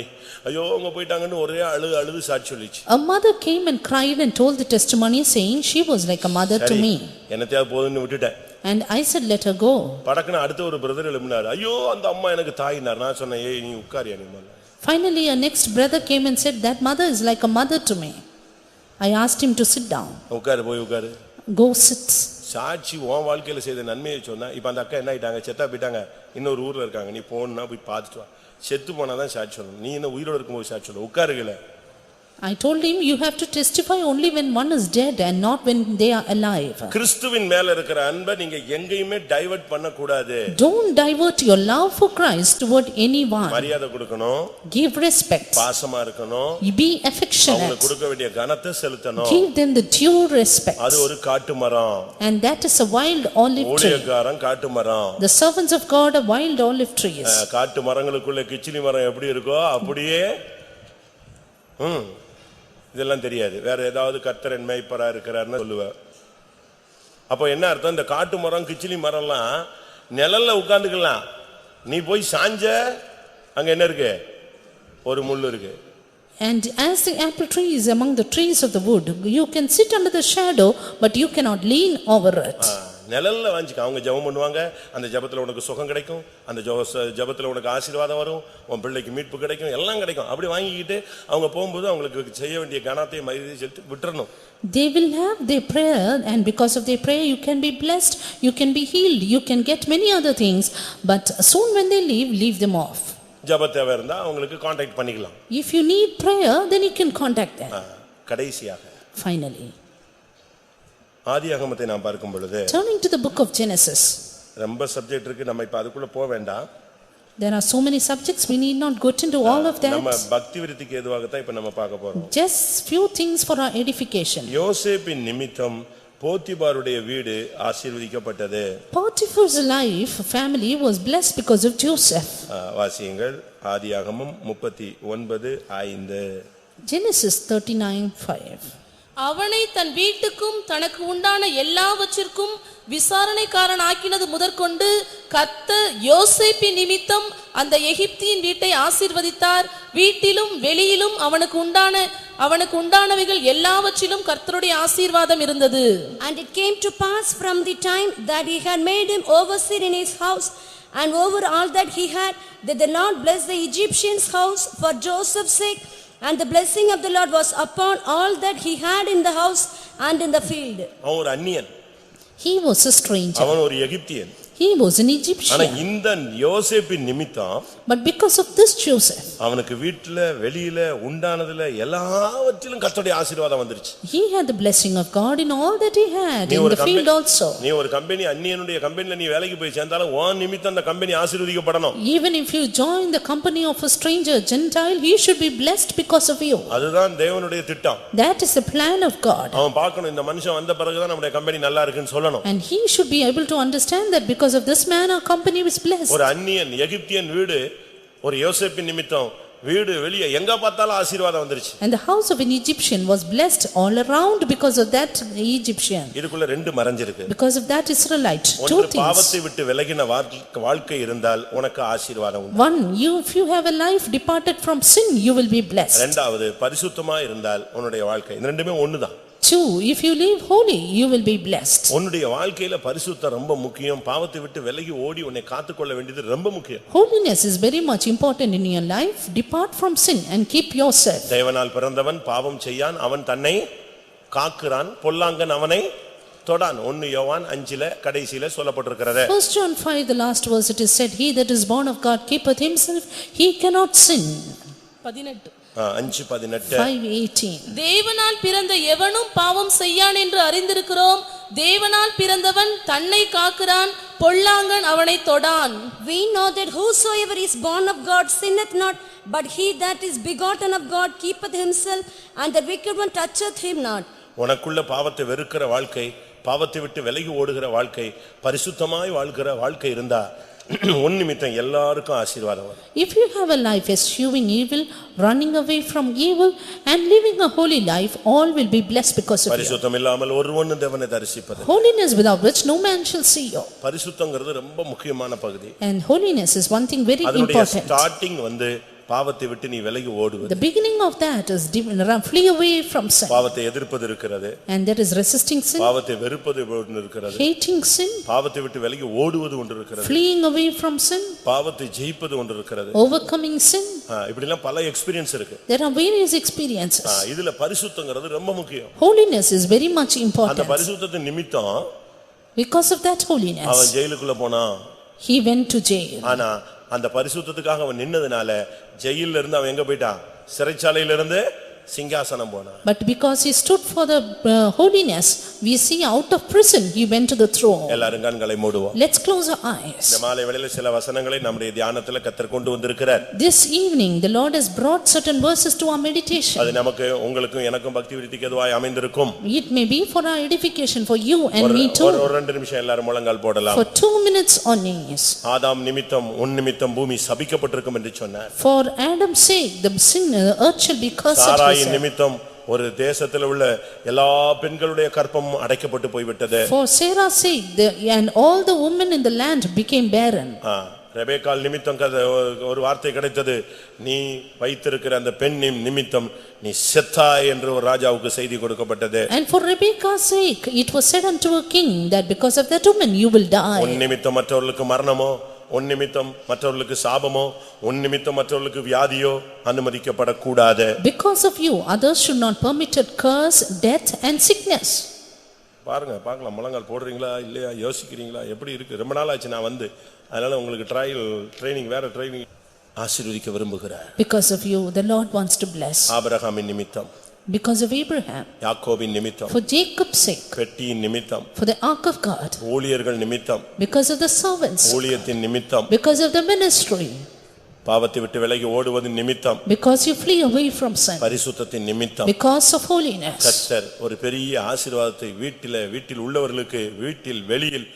ஐயோ அவங்க போயிட்டாங்கன்னு ஒரே அழுது சாட்சி சொல்லிச்சு. a mother came and cried and told the testimony saying she was like a mother to me. என்னத்தையா போதுன்னு விட்டுட்டேன். And I said let her go. படக்குன அடுத்த ஒரு பிரதர் எழும்பினார், ஐயோ அந்த அம்மா எனக்கு தாயினார். நான் சொன்னேன், ஏய் நீ உட்காரியா நீ முதல்ல. Finally a next brother came and said that mother is like a mother to me. I asked him to sit down. உட்காரு. Go sit. சாட்சி உன் வாழ்க்கையில செய்த நன்மையை சொன்னா, இப்ப அந்த அக்கா என்ன ஆயிட்டாங்க, செத்தா போயிட்டாங்க, இன்னொரு ஊர்ல இருக்காங்க, நீ போனா போய் பார்த்துட்டு வா. செத்து போனாதான் சாட்சி சொல்லணும், நீ என்ன உயிரோடு இருக்கும்போது சாட்சி சொல்லு, உட்காருங்கள. I told him you have to testify only when one is dead and not when they are alive. கிறிஸ்துவின் மேல இருக்கிற அன்பை நீங்க எங்கேயுமே டைவர்ட் பண்ண கூடாது. Don't divert your love for Christ toward anyone. மரியாதை கொடுக்கணும். Give respect. பாசமா இருக்கணும். Be affectionate. அவங்களுக்கு கொடுக்க வேண்டிய கனத்தை செலுத்தணும். Give them the due respect. அது ஒரு காட்டு மரம். And that is a wild olive tree. ஊழியக்காரன் காட்டு மரம். The servants of God are wild olive trees. காட்டு மரங்களுக்குள்ள கிச்சிலி மரம் எப்படி இருக்கோ அப்படியே இதெல்லாம் தெரியாது. வேற ஏதாவது கர்த்தர் மேய்ப்பரா இருக்கிறார்னு சொல்லுவார். அப்போ என்ன அர்த்தம், இந்த காட்டு மரம் கிச்சிலி மரம்லாம் நிழல்ல உட்கார்ந்துக்கலாம், நீ போய் சாஞ்ச அங்க என்ன இருக்கு, ஒரு முள்ளு இருக்கு. And as the apple tree is among the trees of the wood, you can sit under the shadow but you cannot lean over it. நிழல்ல வாஞ்சிக்க. அவங்க ஜெபம் பண்ணுவாங்க, அந்த ஜெபத்துல உனக்கு சுகம் கிடைக்கும், அந்த ஜெபத்துல உனக்கு ஆசீர்வாதம் வரும், உன் பிள்ளைக்கு மீட்பு கிடைக்கும், எல்லாம் கிடைக்கும். அப்படி வாங்கிக்கிட்டு அவங்க போகும்போது அவங்களுக்கு செய்ய வேண்டிய கனத்தை மரியாதை செலுத்தி விட்டுறணும். They will have their prayer, and because of their prayer you can be blessed, you can be healed, you can get many other things, but soon when they leave them off. ஜெப தேவை இருந்தா அவங்களுக்கு contact பண்ணிக்கலாம். If you need prayer, then you can contact them. கடைசியாக Finally, ஆதியாகமத்தை நாம் பார்க்கும் பொழுது, turning to the book of Genesis, ரொம்ப சப்ஜெக்ட் இருக்கு, நம்ம இப்ப அதுக்குள்ள போக வேண்டாம். there are so many subjects, we need not go into all of that. நம்ம பக்தி விருத்திக்கு ஏதுவாக தான் இப்ப நம்ம பார்க்க போறோம். Just few things for our edification. யோசேப்பின் நிமித்தம் போத்திபாருடைய வீடு ஆசீர்வதிக்கப்பட்டது. Potiphar's life family was blessed because of Joseph. வாசியுங்கள் ஆதியாகமம் 39:5. Genesis 39:5. அவனை தன் வீட்டுக்கும் தனக்கு உண்டான எல்லாவற்றிற்கும் விசாரணைக்காரன் ஆக்கினது முதற்கொண்டு கர்த்தர் யோசேப்பின் நிமித்தம் அந்த எகிப்தியின் வீட்டை ஆசீர்வதித்தார். வீட்டிலும் வெளியிலும் அவனுக்கு உண்டானவைகள் எல்லாவற்றிலும் கர்த்தருடைய ஆசீர்வாதம் இருந்தது. And it came to pass from the time that he had made him overseer in his house and over all that he had, that the Lord blessed the Egyptian's house for Joseph's sake, and the blessing of the Lord was upon all that he had in the house and in the field. அவன் ஒரு அந்நியன், He was a stranger. அவன் ஒரு எகிப்தியன். He was an ஆனா Egyptian. இந்த யோசேப்பின் நிமித்தம் But because of this Joseph, அவனுக்கு வீட்டுல வெளியில உண்டானதுல எல்லாவற்றிலும் கர்த்தருடைய ஆசீர்வாதம் வந்துருச்சு. he had the blessing of God in all that he had, in the field also. நீ ஒரு கம்பெனி அந்நியனுடைய கம்பெனில நீ வேலைக்கு போய் சேர்ந்தாலும் உன் நிமித்தம் அந்த company ஆசீர்வதிக்கப்படணும். Even if you join the company of a stranger, Gentile, he should be blessed because of you. அதுதான் தேவனுடைய திட்டம். That is the plan of God. அவன் பார்க்கணும் இந்த மனுஷன் வந்த பிறகுதான் நம்முடைய கம்பெனி நல்லா இருக்குன்னு சொல்லணும். And he should be able to understand that because of this man our company is blessed. ஒரு அந்நியன் எகிப்தியன் வீடு ஒரு யோசேப்பின் நிமித்தம் வீடு வெளியே எங்க பார்த்தாலும் ஆசீர்வாதம் வந்துருச்சு. And the house of an Egyptian was blessed all around because of that Egyptian. இதுக்குள்ள ரெண்டு மறைஞ்சிருக்கு. Because of that Israelite, two ஒன்று things. பாவத்தை விட்டு விலகின வாழ்க்கை இருந்தால் உனக்கு ஆசீர்வாதம் உண்டு. One, if you have a life departed from sin, you will be blessed. இரண்டாவது பரிசுத்தமா இருந்தால் உன்னுடைய வாழ்க்கை இந்த ரெண்டுமே ஒண்ணுதான். Two, if you live holy, you will be blessed. உன்னுடைய வாழ்க்கையில பரிசுத்தம் ரொம்ப முக்கியம். பாவத்தை விட்டு விலகி ஓடி உன்னை காத்துக்கொள்ள வேண்டியது ரொம்ப முக்கியம். Holiness is very much important in your life. Depart from sin and keep yourself. தேவனால் பிறந்தவன் பாவம் செய்யான், அவன் தன்னை காக்குறான், பொல்லாங்கன் அவனை தொடான். 1 யோவான் 5 கடைசியில சொல்லப்பட்டிருக்கிறது. 1 John 5, the last verse, it is said, he that is born of God keepeth himself, he cannot sin. 18 5:18 5:18. தேவனால் பிறந்த எவனும் பாவம் செய்யான் என்று அறிந்திருக்கிறோம். தேவனால் பிறந்தவன் தன்னை காக்கிறான், பொல்லாங்கன் அவனை தொடான். We know that whosoever is born of God sinneth not, but he that is begotten of God keepeth himself, and the wicked one toucheth him not. உனக்குள்ள பாவத்தை வெறுக்கிற வாழ்க்கை, பாவத்தை விட்டு விலகி ஓடுகிற வாழ்க்கை, பரிசுத்தமாய் வாழ்கிற வாழ்க்கை இருந்தா உன் நிமித்தம் எல்லாருக்கும் ஆசீர்வாதம் வரும். If you have a life eschewing evil, running away from evil and living a holy life, all will be blessed because of you. பரிசுத்தம் இல்லாமல் ஒருவனும் தேவனை தரிசிப்பது. Holiness without which no man shall see you. பரிசுத்தங்கிறது ரொம்ப முக்கியமான பகுதி. And holiness is one thing very அதனுடைய important. Starting பாவத்தை விட்டு நீ விலகி ஓடுவது. The beginning of that is flee away from sin. பாவத்தை எதிர்ப்பது இருக்கிறது. And that is resisting sin. பாவத்தை வெறுப்பது ஒன்று இருக்கிறது. Hating sin. பாவத்தை விட்டு விலகி ஓடுவது ஒன்று இருக்கிறது. Fleeing away from sin. பாவத்தை ஜெயிப்பது ஒன்று இருக்கிறது. Overcoming sin. இப்படி எல்லாம் பல எக்ஸ்பீரியன்ஸ் இருக்கு. There are various experiences. இதுல பரிசுத்தங்கிறது ரொம்ப முக்கியம். Holiness is very much important. அந்த பரிசுத்தத்தின் நிமித்தம் because of that holiness அவன் ஜெயிலுக்குள்ள போனான். he went to jail. ஆனா அந்த பரிசுத்தத்துக்காக அவன் நின்னதனால ஜெயில்ல இருந்து அவன் எங்க போய்ட்டான்? சிறைச்சாலையில இருந்து சிங்காசனம் போனான். But because he stood for the holiness, we see out of prison he went to the throne. எல்லாரும் கண்களை மூடுவோம். Let's close our eyes. இந்த மாலை வேளையில சில வசனங்களை நம்முடைய தியானத்துல கர்த்தர் கொண்டு வந்திருக்கிறார். This evening the Lord has brought certain verses to our meditation. அது நமக்கு உங்களுக்கும் எனக்கும் பக்தி விருத்திக்கு எதுவாய் அமைந்திருக்கும். It may be for our edification for you and me too. ஒரு 2 நிமிஷம் எல்லாரும் முழங்கால் போடலாம். For 2 minutes on knees. ஆதாம் நிமித்தம் உன் நிமித்தம் பூமி சபிக்கப்பட்டிருக்கும் என்று சொன்னார். For Adam's sake the earth shall be cursed. சாராயின் நிமித்தம் ஒரு தேசத்தில் உள்ள எல்லா பெண்களுடைய கற்பம் அடைக்கப்பட்டு போய்விட்டது. For Sarah's sake and all the women in the land became barren. ரெபெக்காள் நிமித்தம் ஒரு வார்த்தை கிடைத்தது, நீ வைத்திருக்கிற அந்த பெண் நிமித்தம் நீ செத்தாய் என்று ஒரு ராஜாவுக்கு செய்தி கொடுக்கப்பட்டது. And for Rebekah's sake it was said unto a king that because of that woman you will die. உன் நிமித்தம் மற்றவர்களுக்கு மரணமோ, உன் நிமித்தம் மற்றவர்களுக்கு சாபமோ, உன் நிமித்தம் மற்றவர்களுக்கு வியாதியோ அனுமதிக்கப்படக்கூடாது. Because of you others should not permitted curse, death and sickness. பாருங்க, பார்க்கலாம், முழங்கால் போடுறீங்களா இல்லையா யோசிக்கிறீங்களா? எப்படி இருக்கு? ரொம்ப நாள் ஆச்சு நான் வந்து, அதனால உங்களுக்கு ட்ரைனிங் வேற ட்ரைனிங் ஆசீர்வதிக்க விரும்புகிறார். Because of you the Lord wants to bless. ஆபிரகாமின் நிமித்தம், because of Abraham, யாக்கோபின் நிமித்தம், for Jacob's sake, பெட்டியின் நிமித்தம், for the ark of God, ஊழியர்கள் நிமித்தம், because of the servants, ஊழியத்தின் நிமித்தம், because of the ministry, பாவத்தை விட்டு விலகி ஓடுவதின் நிமித்தம், because you flee away from sin, பரிசுத்தத்தின் நிமித்தம், because of holiness. கர்த்தர் ஒரு பெரிய ஆசீர்வாதத்தை வீட்டில் உள்ளவர்களுக்கு, வீட்டில் வெளியில்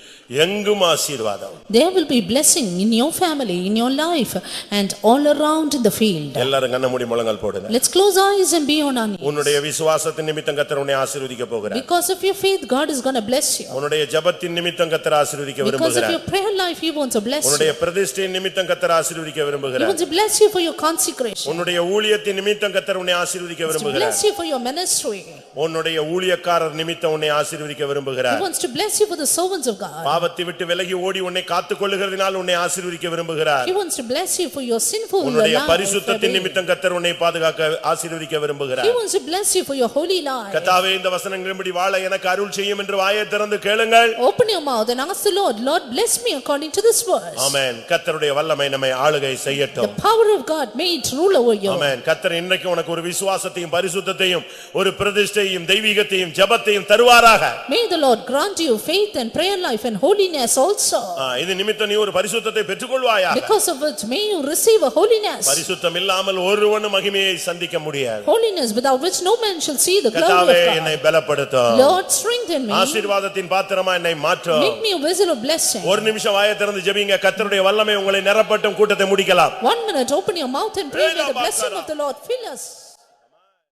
எங்கும் ஆசீர்வாதம். There will be blessing in your family, in your life and all around in the field. எல்லாரும் கண்ண மூடி முழங்கால் போடுங்க. Let's close our eyes and be on our knees. உன்னுடைய விசுவாசத்தின் நிமித்தம் கர்த்தர் உன்னை ஆசீர்வதிக்க போகிறார். Because of your faith God is going to bless you. உன்னுடைய ஜெபத்தின் நிமித்தம் கர்த்தர் ஆசீர்வதிக்க Because of விரும்புகிறார். your prayer life he wants to bless உன்னுடைய you. பிரதிஷ்டையின் நிமித்தம் கர்த்தர் ஆசீர்வதிக்க He விரும்புகிறார். wants to bless you for your consecration. உன்னுடைய ஊழியத்தின் நிமித்தம் கர்த்தர் உன்னை ஆசீர்வதிக்க He wants to விரும்புகிறார். bless you for your ministry. உன்னுடைய ஊழியக்காரர் நிமித்தம் உன்னை ஆசீர்வதிக்க He விரும்புகிறார். wants to bless you for the servants of God. பாவத்தை விட்டு விலகி ஓடி உன்னை காத்துக் கொள்ளுகிறதினால் உன்னை ஆசீர்வதிக்க விரும்புகிறார். He wants to bless you for your sinful உன்னுடைய life. பரிசுத்தத்தின் நிமித்தம் கர்த்தர் உன்னை பாதுகாக்க ஆசீர்வதிக்க விரும்புகிறார். He wants to bless you for your holy life. கர்த்தாவே இந்த வசனங்களின்படி வாழ எனக்கு அருள் செய்யும் என்று வாயை திறந்து கேளுங்கள். Open your mouth and ask the Lord, Lord bless me according to this verse. ஆமென். கர்த்தருடைய வல்லமை நம்மை ஆளுகை The செய்யட்டும். power of God may it rule over you. ஆமென். கர்த்தர் இன்றைக்கு உனக்கு ஒரு விசுவாசத்தையும் பரிசுத்தத்தையும் ஒரு பிரதிஷ்டையும் தெய்வீகத்தையும் ஜெபத்தையும் தருவாராக. May the Lord grant you faith and prayer life and holiness also. இது நிமித்தம் நீ ஒரு பரிசுத்தத்தை பெற்றுக்கொள்வாயாக. Because of it may you receive a holiness. பரிசுத்தம் இல்லாமல் ஒருவனும் மகிமையை சந்திக்க முடியாது. Holiness without which no man shall see the glory கர்த்தாவே of என்னை God. பலப்படுத்தும். Lord strengthen me. ஆசீர்வாதத்தின் பாத்திரமா என்னை மாற்றும். Make me a vessel of blessing. ஒரு நிமிஷம் வாயை திறந்து ஜெபிங்க. கர்த்தருடைய வல்லமை உங்களை நிரப்பட்டும். கூட்டத்தை முடிக்கலாம். 1 minute, open your mouth and pray. May the blessing of the Lord fill us.